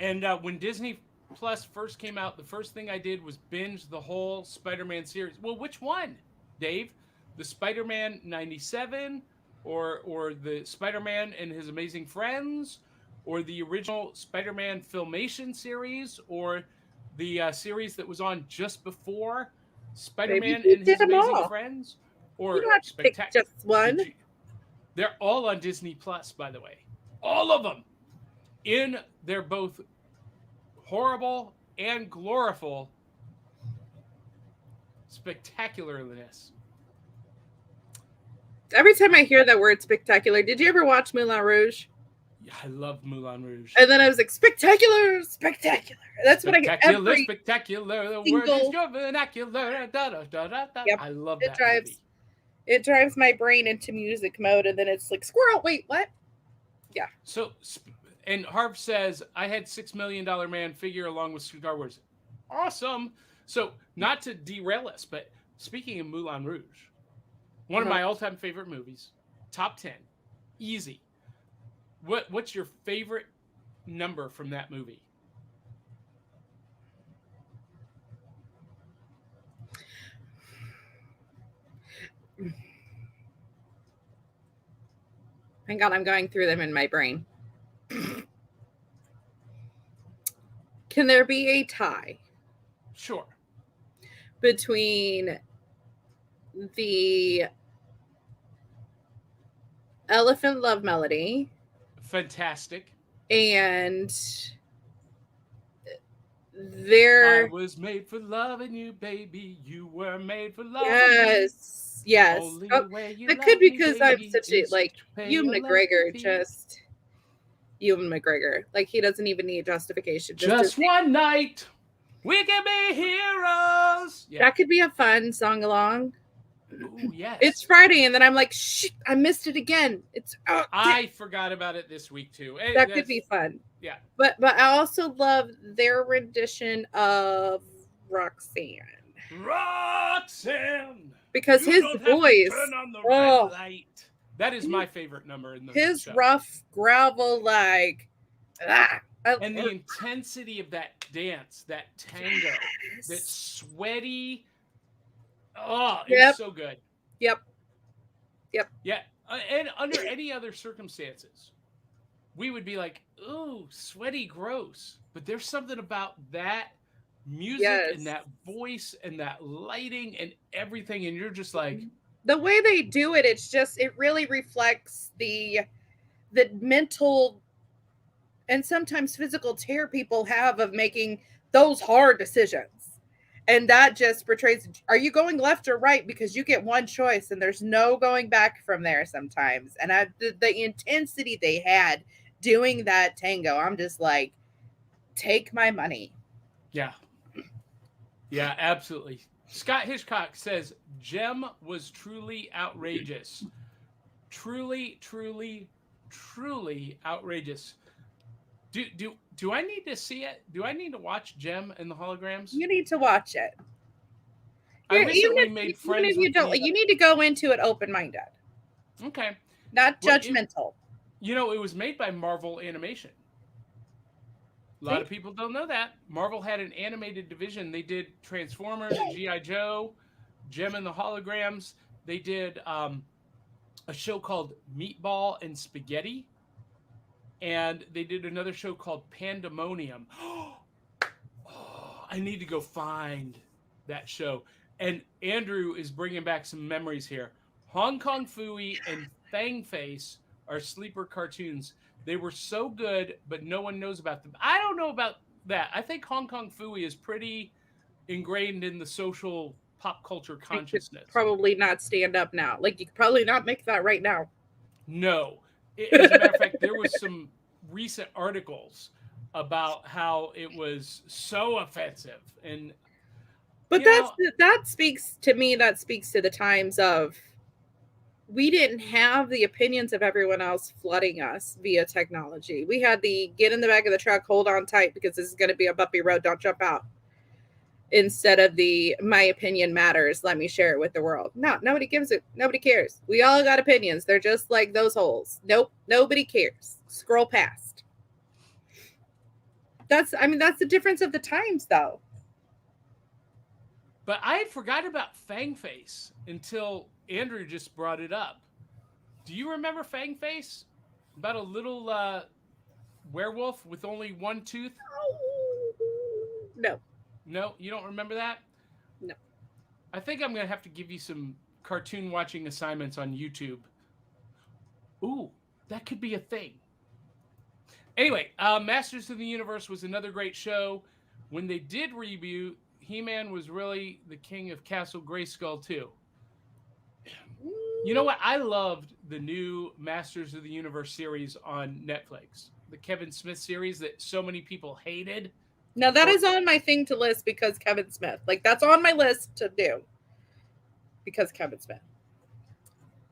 And when Disney Plus first came out, the first thing I did was binge the whole Spider-Man series. Well, which one, Dave? The Spider-Man 97 or the Spider-Man and His Amazing Friends or the original Spider-Man Filmation series or the series that was on just before Baby, Spider-Man you and did His them Amazing all. Friends You or don't have to pick just one. They're all on Disney Plus, by the way. All of them. In their both horrible and gloriful spectacularness. Every time I hear that word spectacular, did you ever watch Moulin Rouge? Yeah, I love Moulin Rouge. And then I was like, spectacular, spectacular. That's what I get every spectacular. The single... word is your vernacular. Da, da, da, da, da. Yep. I love It that drives movie. it drives my brain into music mode, and then it's like, squirrel, wait, what? Yeah. So, and Harv says, I had $6 Million Man figure along with Star Wars. Awesome. So, not to derail us, but speaking of Moulin Rouge, one of my all-time favorite movies, top 10, easy. What's your favorite number from that movie? Hang on, I'm going through them in my brain. Can there be a tie? Sure. Between the Elephant Love Melody Fantastic. and I was made for loving you, baby. You were made for loving me. Yes. Only way you that love could be me, because I'm baby, such a, is like, to pay Ewan your McGregor, love just Ewan McGregor. Like, he doesn't even need justification. Just one night, we can be heroes. Yeah. That could be a fun song along. Ooh, yes. It's Friday, and then I'm like, shit, I missed it again. I forgot about it this week too. That could be fun. Yeah. But I also love their rendition of Roxanne. Roxanne! Because his voice. Turn on the red light. That is my favorite number in the his show. Rough gravel, like, and the intensity of that dance, that tango, that sweaty. Oh, it's so good. Yep. Yeah, and under any other circumstances, we would be like, "Ooh, sweaty, gross." But there's something about that music and that voice and that lighting and everything, and you're just like, the way they do it, it really reflects the mental and sometimes physical tear people have of making those hard decisions. And that just portrays, are you going left or right? Because you get one choice and there's no going back from there sometimes. And the intensity they had doing that tango, I'm just like, take my money. Yeah. Yeah, absolutely. Scott Hitchcock says, Jem was truly outrageous. Truly, truly, truly outrageous. Do I need to see it? Do I need to watch Jem and the Holograms? You need to watch it. I recently made friends with you need to go into it open-minded. Okay. Not judgmental. It was made by Marvel Animation. A lot of people don't know that. Marvel had an animated division. They did Transformers, G.I. Joe, Jem and the Holograms. They did a show called Meatball and Spaghetti. And they did another show called Pandemonium. Oh, I need to go find that show. And Andrew is bringing back some memories here. Hong Kong Phooey and Fang Face are sleeper cartoons. They were so good, but no one knows about them. I don't know about that. I think Hong Kong Phooey is pretty ingrained in the social pop culture consciousness. Probably not stand up now. Like, you could probably not make that right now. No. As a matter of fact, there was some recent articles about how it was so offensive. But that speaks to me. That speaks to the times of, we didn't have the opinions of everyone else flooding us via technology. We had the get in the back of the truck, hold on tight because this is going to be a bumpy road, don't jump out. Instead of the my opinion matters, let me share it with the world. No, nobody gives it. Nobody cares. We all got opinions. They're just like those holes. Nope, nobody cares. Scroll past. That's the difference of the times, though. But I had forgotten about Fang Face until Andrew just brought it up. Do you remember Fang Face? About a little werewolf with only one tooth? No. No, you don't remember that? No. I think I'm going to have to give you some cartoon watching assignments on YouTube. Ooh, that could be a thing. Anyway, Masters of the Universe was another great show. When they did reboot, He-Man was really the king of Castle Grayskull too. You know what? I loved the new Masters of the Universe series on Netflix, the Kevin Smith series that so many people hated. Now that For is on my thing to list because Kevin Smith. Like that's on my list to do because Kevin Smith.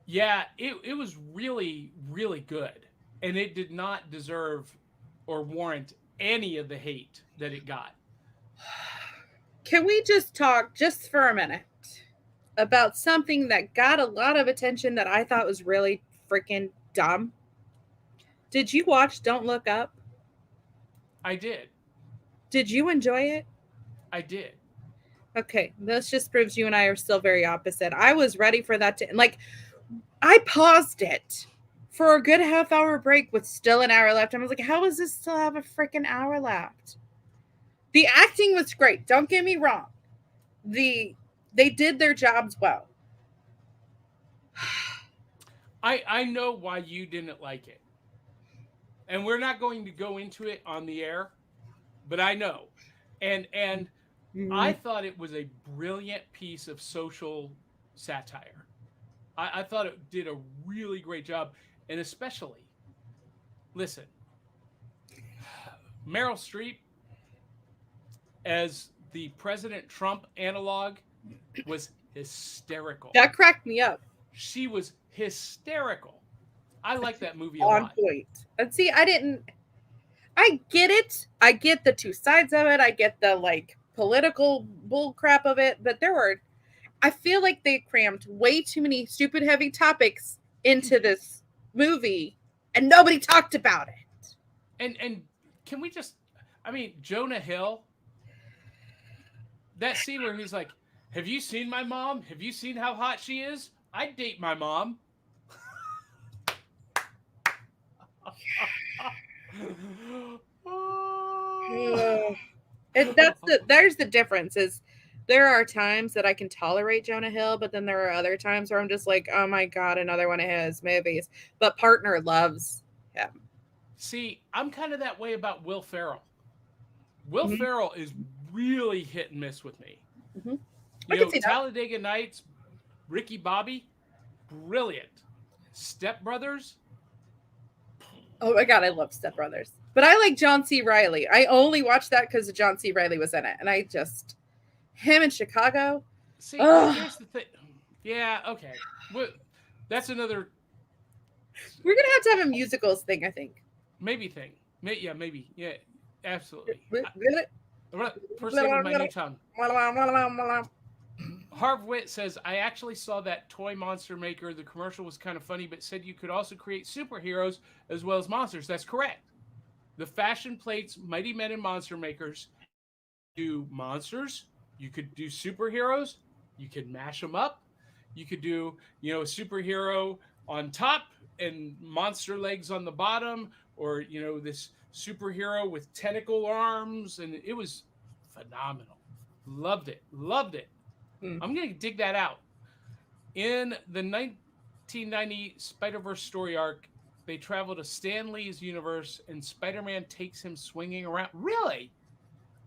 yeah, it was really really good, and it did not deserve or warrant any of the hate that it got. Can we just talk just for a minute about something that got a lot of attention that I thought was really freaking dumb? Did you watch Don't Look Up? I did, Did you enjoy it? I did. Okay, this just proves you and I are still very opposite. I was ready for that to like I paused it for a good half-hour break with still an hour left. I was like, how does this still have a freaking hour left? The acting was great. Don't get me wrong. They did their jobs well. I know why you didn't like it, and we're not going to go into it on the air, but I know, and I Mhm. thought it was a brilliant piece of social satire. I thought it did a really great job, and especially, listen, Meryl Streep as the President Trump analog was hysterical. That cracked me up. She was hysterical. I like that movie a On lot. point. And see, I get it. I get the two sides of it. I get the like political bull crap of it, but I feel like they crammed way too many stupid heavy topics into this movie and nobody talked about it. And can we just I mean, Jonah Hill, that scene where he's like, "Have you seen my mom? Have you seen how hot she is? I'd date my mom." Ugh. And there's the difference is there are times that I can tolerate Jonah Hill, but then there are other times where I'm just like, oh my god, another one of his movies. But partner loves him. See, I'm kind of that way about Will Ferrell. Will Mhm, Ferrell is really hit and miss with me. mhm. I You can know, see that. Talladega Nights, Ricky Bobby, brilliant. Step Brothers, Oh my god, I love Step Brothers. But I like John C. Riley. I only watched that because John C. Riley was in it, and I just him in Chicago. see, Oh, here's the thing. Yeah, okay. Well, that's another we're gonna have to have a musicals thing, I think. maybe thing. Yeah, maybe. Yeah, absolutely. I'm gonna first thing with my new tongue. Harv Witt says, I actually saw that toy monster maker. The commercial was kind of funny, but said you could also create superheroes as well as monsters. That's correct. The fashion plates, Mighty Men and Monster Makers do monsters. You could do superheroes. You could mash them up. You could do, a superhero on top and monster legs on the bottom, or, this superhero with tentacle arms. And it was phenomenal. Loved it. Loved it. Hmm. I'm going to dig that out. In the 1990 Spider Verse story arc, they travel to Stan Lee's universe and Spider Man takes him swinging around. Really?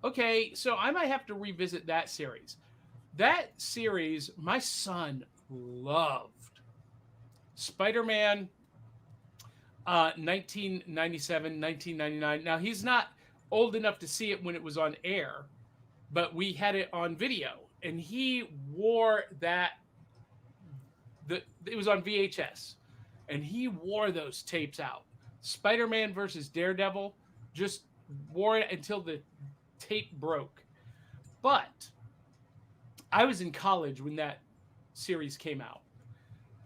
Okay, so I might have to revisit that series. That series, my son loved. Spider Man 1997, 1999. Now, he's not old enough to see it when it was on air, but we had it on video. And he wore that it was on VHS, and he wore those tapes out. Spider-Man versus Daredevil, just wore it until the tape broke. But I was in college when that series came out,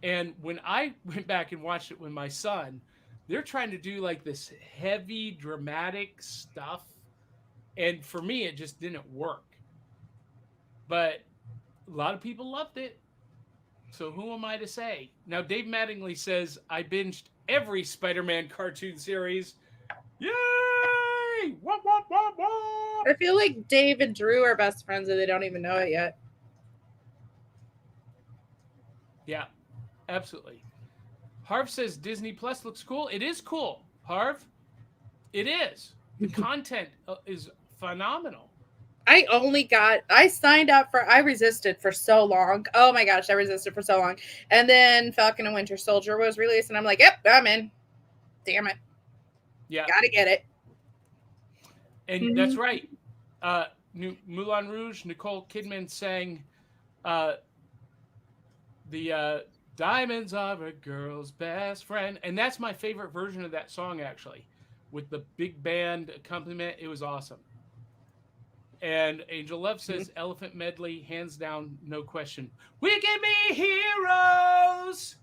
and when I went back and watched it with my son, they're trying to do like this heavy dramatic stuff, and for me, it just didn't work. But a lot of people loved it. So who am I to say? Now, Dave Mattingly says I binged every Spider-Man cartoon series. Yay! Wop wop wop wop. I feel like Dave and Drew are best friends and they don't even know it yet. Yeah, absolutely. Harv says Disney Plus looks cool. It is cool, Harv. It is. The content is phenomenal. I signed up for, I resisted for so long. Oh my gosh, I resisted for so long. And then Falcon and Winter Soldier was released, and I'm like, yep, I'm in. Damn it. Yeah, Gotta get it. and that's right. Moulin Rouge, Nicole Kidman sang uh, the Diamonds Are a Girl's Best Friend. And that's my favorite version of that song, actually, with the big band accompaniment. It was awesome. And Angel Love says Elephant Medley, hands down, no question. We can be heroes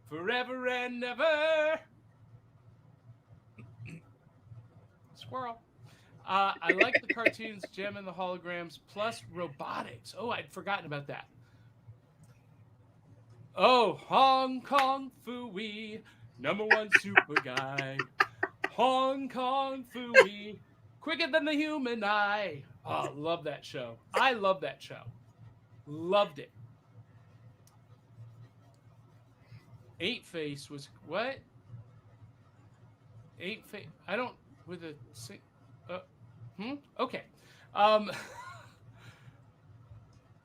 forever and ever. Squirrel. I like the cartoons, Gem and the Holograms, plus robotics. Oh, I'd forgotten about that. Oh, Hong Kong Fooey, number one super guy. Hong Kong Fooey, quicker than the human eye. Oh, love that show. I love that show. Loved it. Eight Face was what? Eight Face. I don't with a okay. Um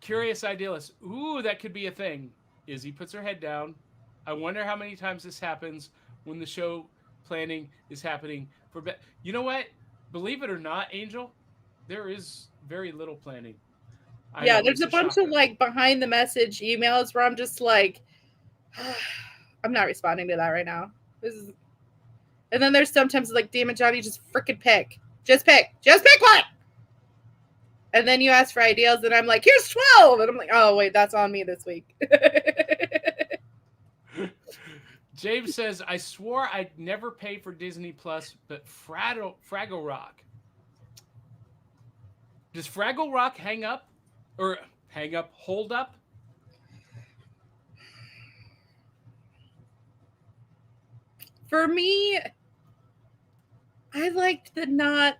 Curious Idealist. Ooh, that could be a thing. Izzy puts her head down. I wonder how many times this happens when the show planning is happening for you know what? Believe it or not, Angel, there is very little planning. I Yeah, know, there's it's a bunch shocker. of like behind the message emails where I'm just like, I'm not responding to that right now. This is, and then there's sometimes like, damn it, Johnny, just freaking pick. Just pick one. And then you ask for ideas, and I'm like, here's 12. And I'm like, oh, wait, that's on me this week. James says, I swore I'd never pay for Disney Plus, but Fraggle Rock. Does Fraggle Rock hang up? Or hang up, hold up? For me, I liked the not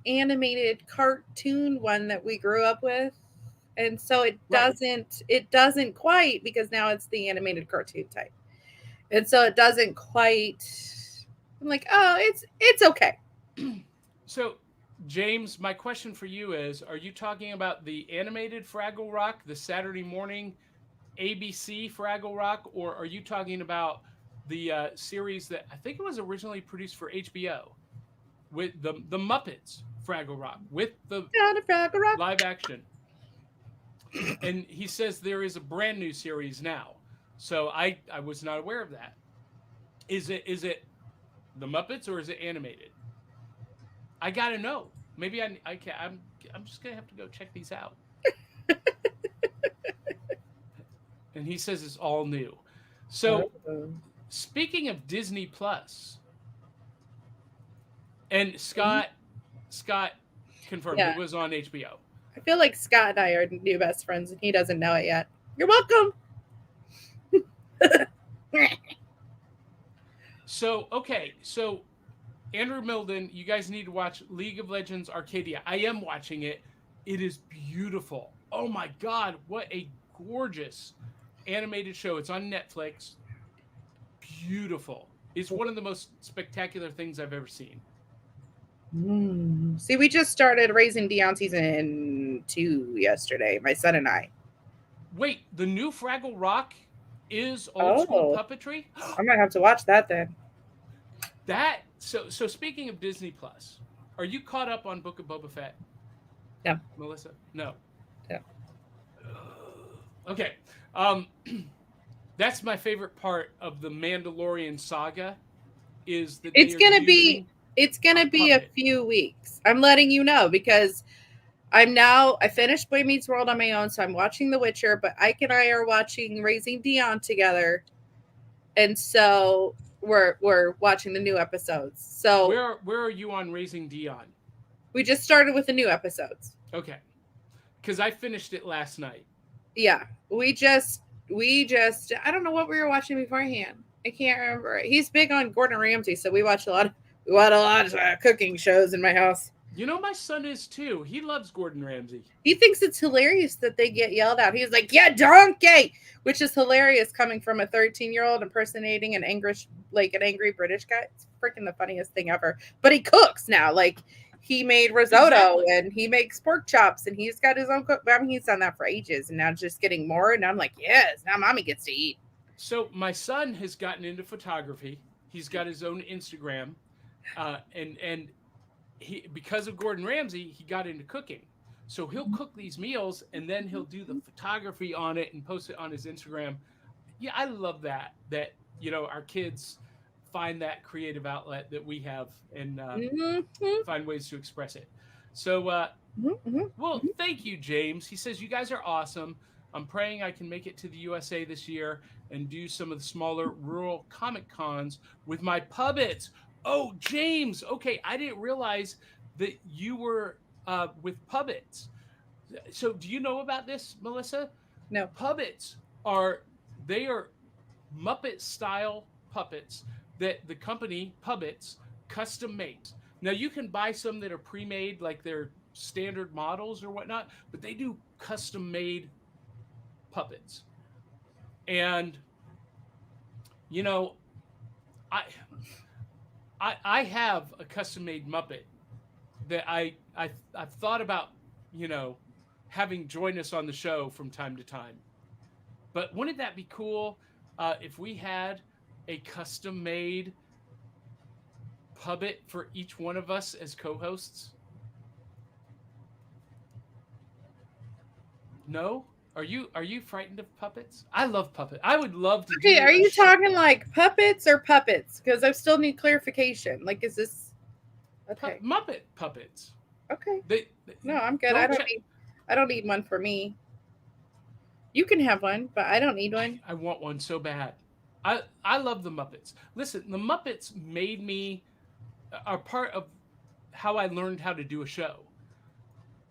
animated cartoon one that we grew up with. And so Right. it doesn't quite, because now it's the animated cartoon type. And so it doesn't quite, I'm like, oh, it's okay. So, James, my question for you is, are you talking about the animated Fraggle Rock, the Saturday morning ABC Fraggle Rock, or are you talking about the series that I think it was originally produced for HBO with the Muppets Fraggle Rock with the Down to Fraggle Rock. live action? And he says there is a brand new series now. So I was not aware of that. Is it the Muppets or is it animated? I gotta know. Maybe I can I'm just gonna have to go check these out. And he says it's all new. So speaking of Disney Plus, and Scott confirmed Yeah. it was on HBO. I feel like Scott and I are new best friends, and he doesn't know it yet. You're welcome. So okay, so Andrew Milden, you guys need to watch League of Legends Arcadia. I am watching it. It is beautiful. Oh my god, what a gorgeous animated show. It's on Netflix. Beautiful. It's one of the most spectacular things I've ever seen. See, we just started Raising Dion season 2 yesterday, my son and I. Wait, the new Fraggle Rock is old school puppetry? I might have to watch that then. That so speaking of Disney Plus, are you caught up on Book of Boba Fett? No. Melissa? No. No. Okay. That's my favorite part of the Mandalorian saga is that It's gonna be a few weeks. I'm letting you know, because I finished Boy Meets World on my own, so I'm watching The Witcher, but Ike and I are watching Raising Dion together. And so we're watching the new episodes. So where are you on Raising Dion? we just started with the new episodes. Okay. Because I finished it last night. Yeah. We just I don't know what we were watching beforehand. I can't remember. He's big on Gordon Ramsay, so we watch a lot of cooking shows in my house. My son is too. He loves Gordon Ramsay. He thinks it's hilarious that they get yelled at. He's like, "Yeah, donkey," which is hilarious coming from a 13-year-old impersonating an angry British guy. It's freaking the funniest thing ever. But he cooks now. Like he made risotto Exactly. and he makes pork chops and he's got his own cook. I mean, he's done that for ages and now just getting more. And I'm like, yes, now mommy gets to eat. So my son has gotten into photography. He's got his own Instagram, and he, because of Gordon Ramsay, he got into cooking. So he'll cook these meals and then he'll do the photography on it and post it on his Instagram. Yeah, I love that. That our kids find that creative outlet that we have, and Mm-hmm, find ways to express it. So, mm-hmm, well, thank you, James. He says you guys are awesome. I'm praying I can make it to the USA this year and do some of the smaller rural comic cons with my puppets. Oh, James. Okay, I didn't realize that you were with puppets. So, do you know about this, Melissa? no. Puppets are they are Muppet style puppets that the company Puppets custom makes. Now you can buy some that are pre-made, like they're standard models or whatnot, but they do custom made puppets. And you know, I I have a custom made Muppet that I've thought about, you know, having join us on the show from time to time. But wouldn't that be cool if we had a custom made puppet for each one of us as co-hosts? No? Are you frightened of puppets? I love puppet. I would love to Okay, do are a you talking like puppets or puppets? Because I still need clarification. Like, is this okay? Muppet puppets. Okay. They No, I'm good. don't check. I don't need one for me. You can have one, but I don't need one. I want one so bad. I love the Muppets. Listen, the Muppets made me are part of how I learned how to do a show.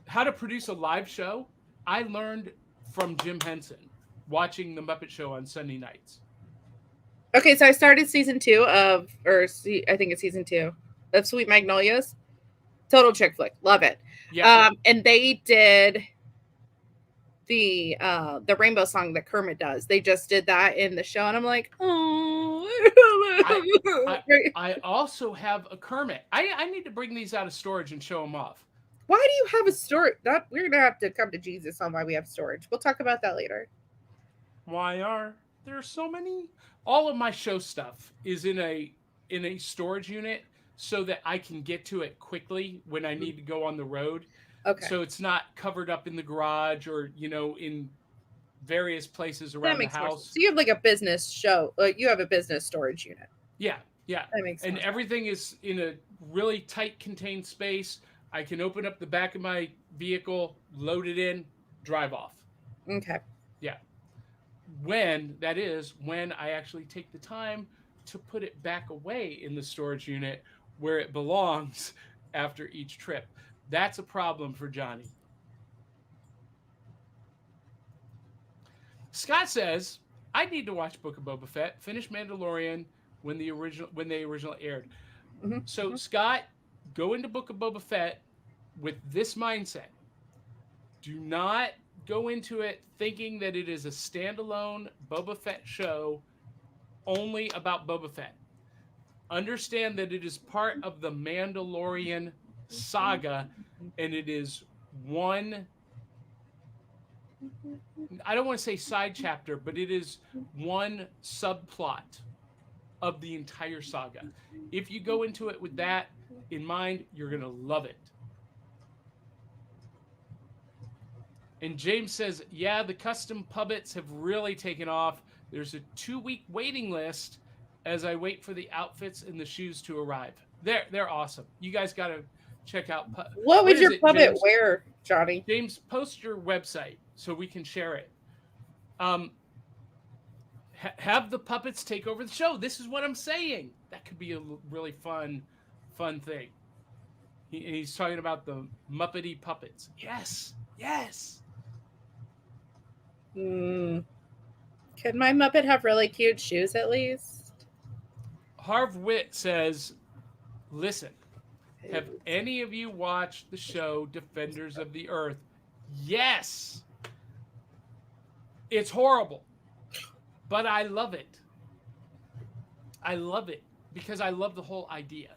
How to produce a live show, I learned from Jim Henson watching the Muppet Show on Sunday nights. Okay, so I started season two I think it's season two of Sweet Magnolias. Total chick flick, love it. Yeah. And they did the rainbow song that Kermit does. They just did that in the show, and I'm like, oh. I, I also have a Kermit. I need to bring these out of storage and show them off. Why do you have a storage? That we're gonna have to come to Jesus on why we have storage. We'll talk about that later. Why are there so many? All of my show stuff is in a storage unit so that I can get to it quickly when I need to go on the road. Okay, So it's not covered up in the garage or in various places that around the makes more sense. house. So you have like a business show. You have a business storage unit. Yeah, yeah. That makes And sense. everything is in a really tight contained space. I can open up the back of my vehicle, load it in, drive off. Okay. Yeah. When I actually take the time to put it back away in the storage unit where it belongs after each trip. That's a problem for Johnny. Scott says, I need to watch Book of Boba Fett, finish Mandalorian when they originally aired. Mm-hmm. So Scott, go into Book of Boba Fett with this mindset. Do not go into it thinking that it is a standalone Boba Fett show only about Boba Fett. Understand that it is part of the Mandalorian saga, and it is one, I don't want to say side chapter, but it is one subplot of the entire saga. If you go into it with that in mind, you're going to love it. And James says, yeah, the custom puppets have really taken off. There's a 2-week waiting list as I wait for the outfits and the shoes to arrive. They're awesome. You guys got to check out. What would your puppet James? wear, Johnny? James, post your website so we can share it. Have the puppets take over the show. This is what I'm saying. That could be a really fun thing. He's talking about the Muppety puppets. Yes. Could my Muppet have really cute shoes at least? Harv Witt says, listen, Have any of you watched the show Defenders of the Earth? Yes. It's horrible, but I love it. I love it because I love the whole idea.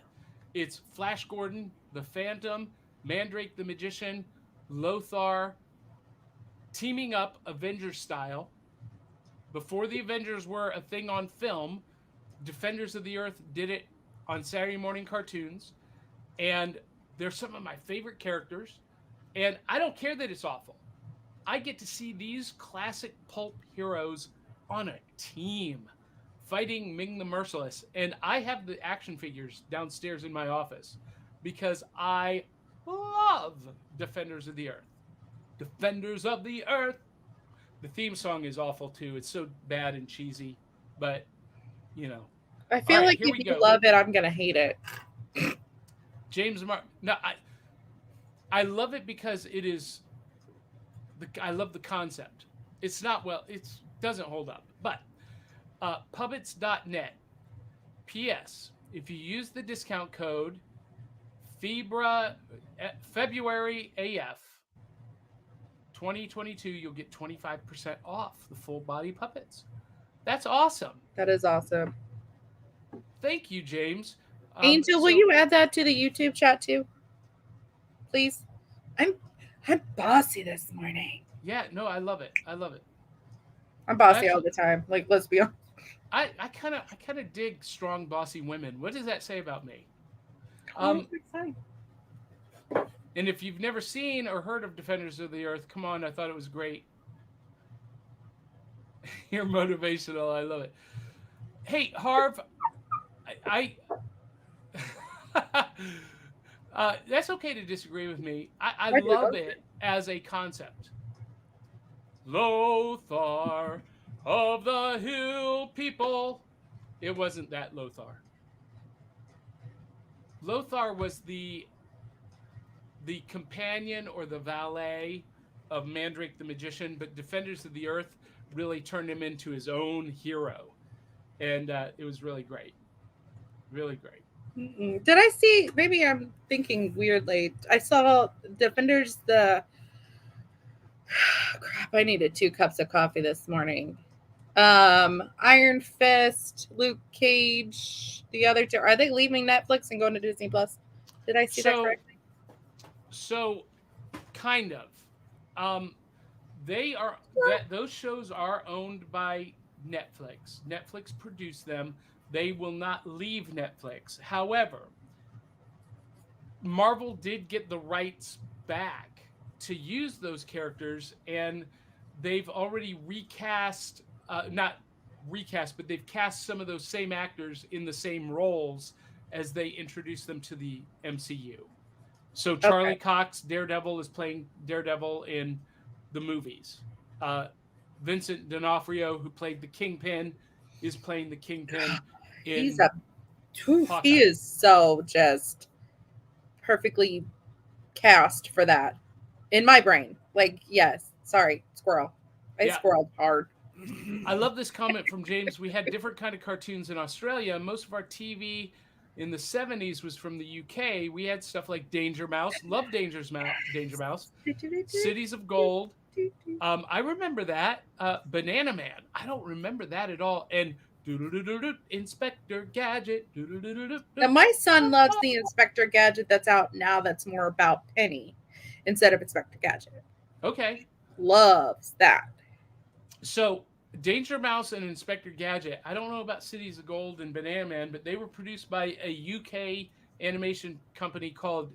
It's Flash Gordon, the Phantom, Mandrake the Magician, Lothar teaming up Avengers style. Before the Avengers were a thing on film, Defenders of the Earth did it on Saturday morning cartoons. And they're some of my favorite characters. And I don't care that it's awful. I get to see these classic pulp heroes on a team fighting Ming the Merciless. And I have the action figures downstairs in my office because I love Defenders of the Earth. Defenders of the Earth. The theme song is awful too. It's so bad and cheesy, but you know. I feel All right, like here if we you go. love it, I'm gonna hate it. James Mark. No, I love it because it is. I love the concept. It's not well. It doesn't hold up. But puppets.net. P.S. If you use the discount code FEBRA February AF 2022, you'll get 25% off the full body puppets. That's awesome. That is awesome. Thank you, James. Angel, will you add that to the YouTube chat too? Please. I'm bossy this morning. Yeah, no, I love it. I love it. I'm bossy all the time. Like, let's be honest. I kind of dig strong, bossy women. What does that say about me? Fine. And if you've never seen or heard of Defenders of the Earth, come on, I thought it was great. You're motivational. I love it. Hey, Harv, I that's okay to disagree with me. I love it as a concept. Lothar of the Hill People. It wasn't that Lothar. Lothar was the companion or the valet of Mandrake the Magician, but Defenders of the Earth really turned him into his own hero. And it was really great. Really great. Mm-mm. Did I see, maybe I'm thinking weirdly, I saw Defenders crap, I needed 2 cups of coffee this morning. Iron Fist, Luke Cage, the other two, are they leaving Netflix and going to Disney Plus? Did I see that correctly? So, kind of. Those shows are owned by Netflix. Netflix produced them. They will not leave Netflix. However, Marvel did get the rights back to use those characters, and they've already recast, not recast, but they've cast some of those same actors in the same roles as they introduced them to the MCU. So Charlie Cox, Daredevil, is playing Daredevil in the movies. Vincent D'Onofrio, who played the Kingpin, is playing the Kingpin in Hawkeye. He is so just perfectly cast for that in my brain. Like, yes, sorry, squirrel. I squirreled hard. I love this comment from James. We had different kind of cartoons in Australia. Most of our TV in the 70s was from the UK. We had stuff like Danger Mouse. Love Danger Mouse. Cities of Gold. I remember that. Banana Man. I don't remember that at all. And Inspector Gadget. Now, my son loves the Inspector Gadget that's out now that's more about Penny instead of Inspector Gadget. Okay. Loves that. So, Danger Mouse and Inspector Gadget. I don't know about Cities of Gold and Banana Man, but they were produced by a UK animation company called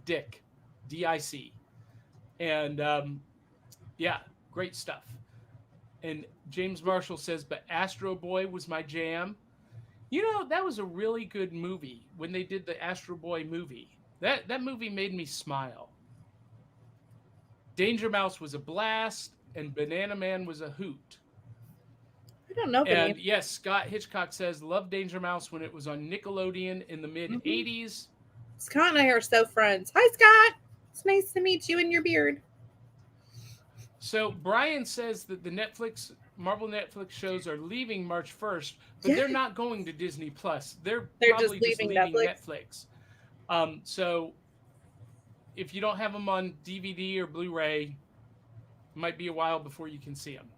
DIC. D-I-C. And, yeah, great stuff. And James Marshall says, but Astro Boy was my jam. You know, that was a really good movie when they did the Astro Boy movie. That movie made me smile. Danger Mouse was a blast, and Banana Man was a hoot. I don't know. And yes, Scott Hitchcock says, love Danger Mouse when it was on Nickelodeon in the mid-'80s. Scott and I are so friends. Hi, Scott. It's nice to meet you and your beard. So Brian says that the Marvel Netflix shows are leaving March 1st, but they're not going to Disney Plus. They're probably just leaving Netflix. So if you don't have them on DVD or Blu-ray, it might be a while before you can see them.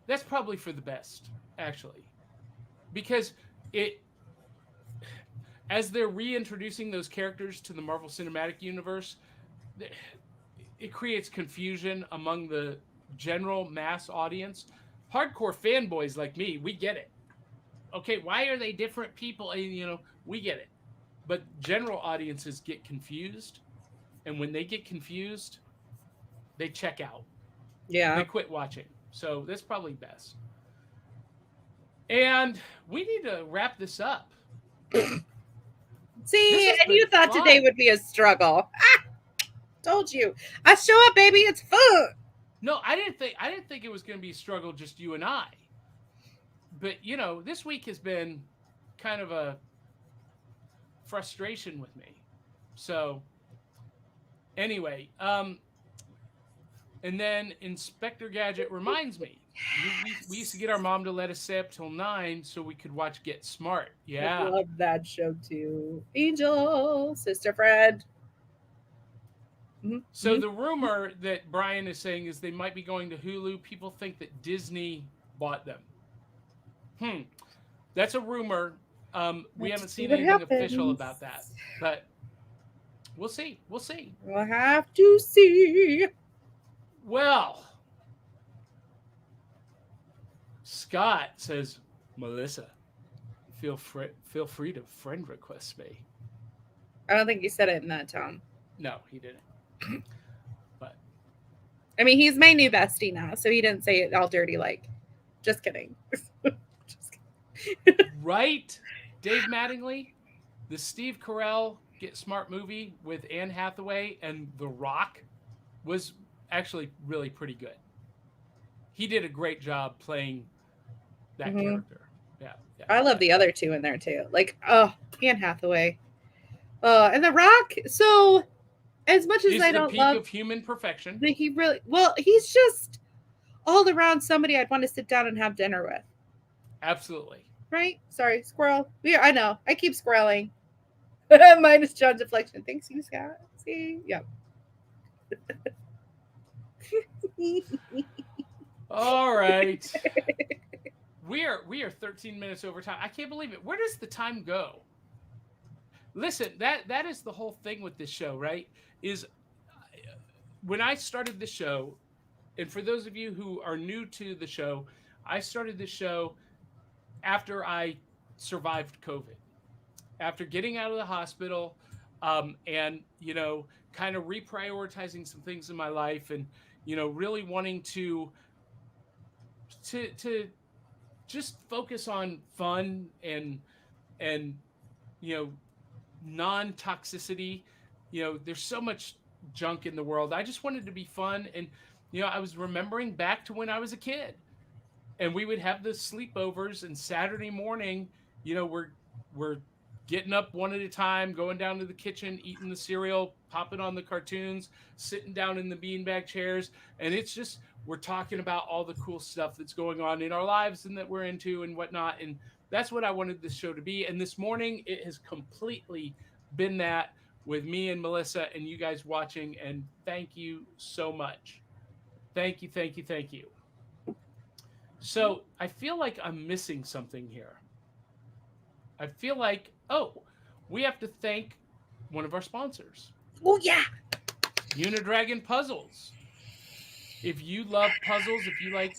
That's probably for the best, actually, because it as they're reintroducing those characters to the Marvel Cinematic Universe, it creates confusion among the general mass audience. Hardcore fanboys like me, we get it. Okay, why are they different people? And, we get it. But general audiences get confused, and when they get confused, they check out. They Yeah. quit watching. So that's probably best. And we need to wrap this up. This See, has and been you thought today fun. would be a struggle. Told you. I show up, baby. It's fun. No, I didn't think it was going to be a struggle just you and I. But this week has been kind of a frustration with me. So anyway, and then Inspector Gadget reminds me, we used to get our mom to let us stay up till 9 so we could watch Get Smart. I Yeah. love that show too. Angel, Sister Fred. So the rumor that Brian is saying is they might be going to Hulu. People think that Disney bought them. That's a rumor. We haven't seen anything official about that, but we'll see. We'll see. We'll have to see. Well, Scott says, Melissa, feel free to friend request me. I don't think he said it in that tone. No, he didn't. But I mean, he's my new bestie now, so he didn't say it all dirty like. Just kidding. Just kidding. Right, Dave Mattingly, the Steve Carell Get Smart movie with Anne Hathaway and The Rock was actually really pretty good. He did a great job playing that character. Yeah. I love the other two in there too. Like, Anne Hathaway. And The Rock. So, as much as He's I the don't peak love of human perfection. He's just all around somebody I'd want to sit down and have dinner with. Absolutely. Right? Sorry, squirrel. I know. I keep squirreling. Minus John's deflection. Thanks, you, Scott. See? Yep. All right. We are 13 minutes over time. I can't believe it. Where does the time go? Listen, that is the whole thing with this show, right? Is when I started the show, and for those of you who are new to the show, I started this show after I survived COVID. After getting out of the hospital, and kind of reprioritizing some things in my life, and really wanting to just focus on fun and non-toxicity. There's so much junk in the world. I just wanted to be fun, and I was remembering back to when I was a kid, and we would have the sleepovers, and Saturday morning, we're getting up one at a time, going down to the kitchen, eating the cereal, popping on the cartoons, sitting down in the beanbag chairs, and it's just we're talking about all the cool stuff that's going on in our lives and that we're into and whatnot. And that's what I wanted this show to be. And this morning, it has completely been that with me and Melissa and you guys watching. And thank you so much. Thank you, thank you, thank you. So I feel like I'm missing something here. I feel like, we have to thank one of our sponsors. Oh, yeah. Unidragon Puzzles. If you love puzzles, if you like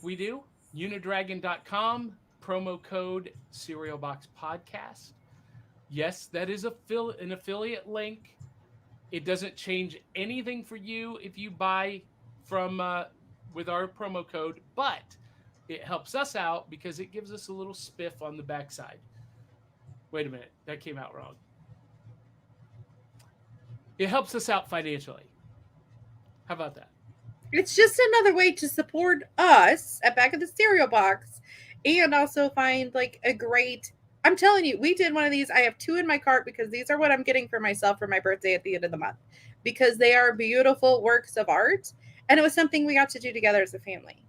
we do, unidragon.com, promo code Cereal Box Podcast. Yes, that is an affiliate link. It doesn't change anything for you if you buy from with our promo code, but it helps us out because it gives us a little spiff on the backside. Wait a minute, that came out wrong. It helps us out financially. How about that? It's just another way to support us at Back of the Cereal Box and also find like a great, I'm telling you, we did one of these. I have 2 in my cart because these are what I'm getting for myself for my birthday at the end of the month because they are beautiful works of art. And it was something we got to do together as a family.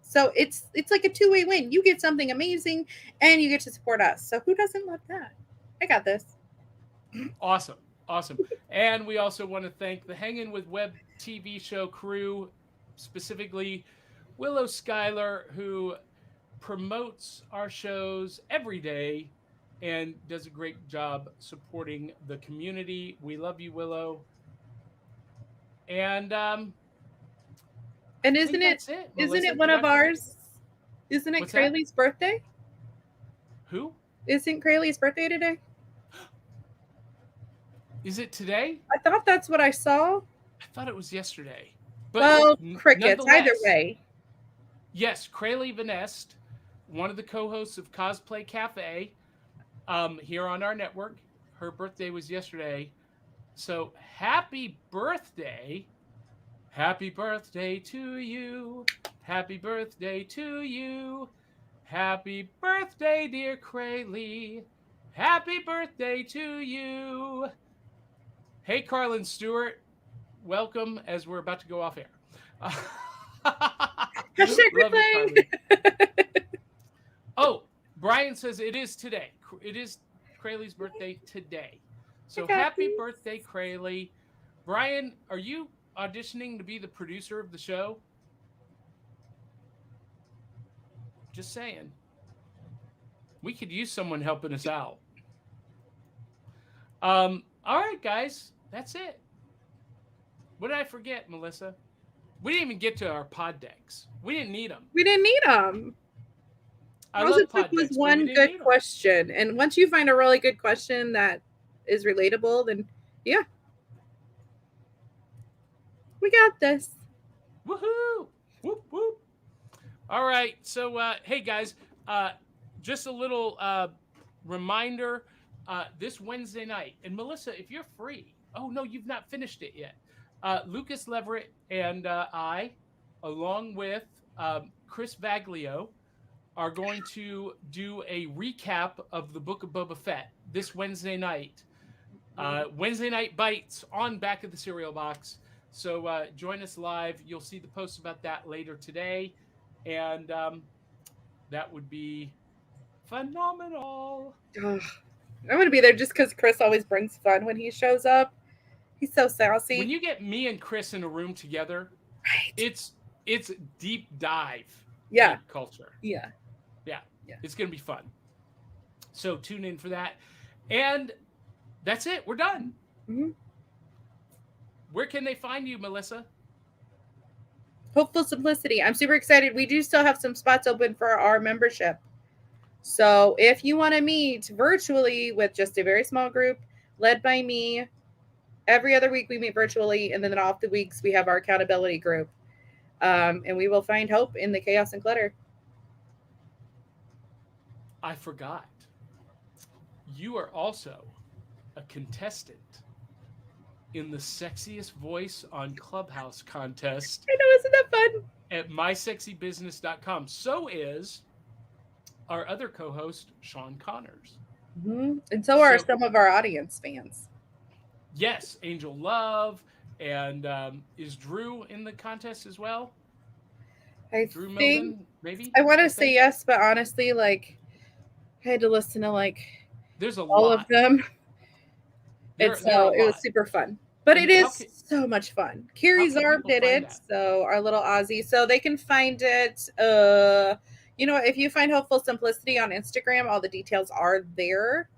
So it's like a 2-way win. You get something amazing and you get to support us. So who doesn't love that? I got this. Awesome. Awesome. And we also want to thank the Hangin' with Web TV show crew, specifically Willow Schuyler, who promotes our shows every day and does a great job supporting the community. We love you, Willow. And And I think that's it, isn't Melissa. it one Did I of forget? ours? Isn't it What's that? Crayleigh's birthday? Who? Isn't Crayleigh's birthday today? Is it today? I thought that's what I saw. I thought it was yesterday. But Well, crickets. Either nonetheless, way. yes, Crayleigh Vanest, one of the co-hosts of Cosplay Cafe, here on our network. Her birthday was yesterday. So happy birthday. Happy birthday to you. Happy birthday to you. Happy birthday, dear Crayleigh. Happy birthday to you. Hey, Carlin Stewart. Welcome as we're about to go off air. Hashtag Love you, replay. Carlin. Oh, Brian says it is today. It is Crayleigh's birthday today. So happy birthday, Crayleigh. Brian, are you auditioning to be the producer of the show? Just saying. We could use someone helping us out. All right, guys. That's it. What did I forget, Melissa? We didn't even get to our pod decks. We didn't need them. We didn't need them. I All love it pod took was decks, but we one didn't good need 'em. question. And once you find a really good question that is relatable, then yeah. We got this. Woohoo! Whoop whoop. All right. So hey guys, just a little reminder, this Wednesday night, and Melissa, if you're free, oh no, you've not finished it yet. Lucas Leverett and I, along with Chris Vaglio, are going to do a recap of the Book of Boba Fett this Wednesday night. Wednesday Night Bites on Back of the Cereal Box. So join us live. You'll see the post about that later today. And that would be phenomenal. Ugh. I'm going to be there just because Chris always brings fun when he shows up. He's so sassy. When you get me and Chris in a room together, right. it's deep dive. Yeah. Geek culture. Yeah. Yeah. It's going to be fun. So tune in for that. And that's it. We're done. Mm-hmm. Where can they find you, Melissa? Hopeful Simplicity. I'm super excited. We do still have some spots open for our membership. So if you want to meet virtually with just a very small group led by me, every other week we meet virtually, and then off the weeks we have our accountability group. And we will find hope in the chaos and clutter. I forgot. You are also a contestant in the Sexiest Voice on Clubhouse contest I know, isn't that fun? at mysexybusiness.com. So is our other co-host, Shawn Connors. Mm-hmm. And so are some of our audience fans. Yes, Angel Love. And is Drew in the contest as well? Drew Milden, maybe? I want to say yes, but honestly, like, I had to listen to there's all lot of them. It was super fun. But it is so much fun. Carrie Zarb did it, so our little Aussie. So they can find it. If you find Hopeful Simplicity on Instagram, all the details are there.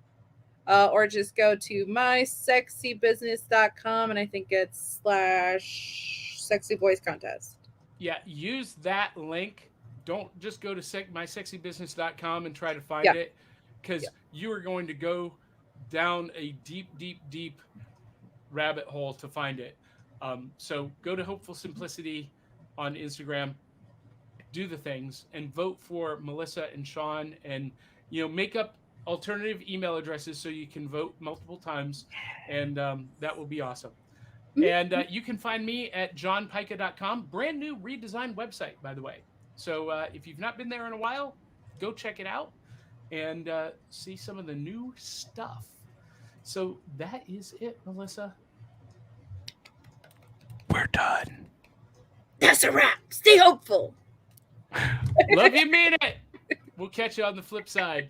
Or just go to mysexybusiness.com, and I think it's /sexy voice contest. Yeah, use that link. Don't just go to mysexybusiness.com and try to find it, because you are going to go down a deep, deep, deep rabbit hole to find it. So go to Hopeful Simplicity on Instagram, do the things, and vote for Melissa and Shawn, and make up alternative email addresses so you can vote multiple times, and that will be awesome. And you can find me at johnpica.com. Brand new redesigned website, by the way. So if you've not been there in a while, go check it out and see some of the new stuff. So that is it, Melissa. We're done. That's a wrap. Stay hopeful. Love you, mean it. We'll catch you on the flip side.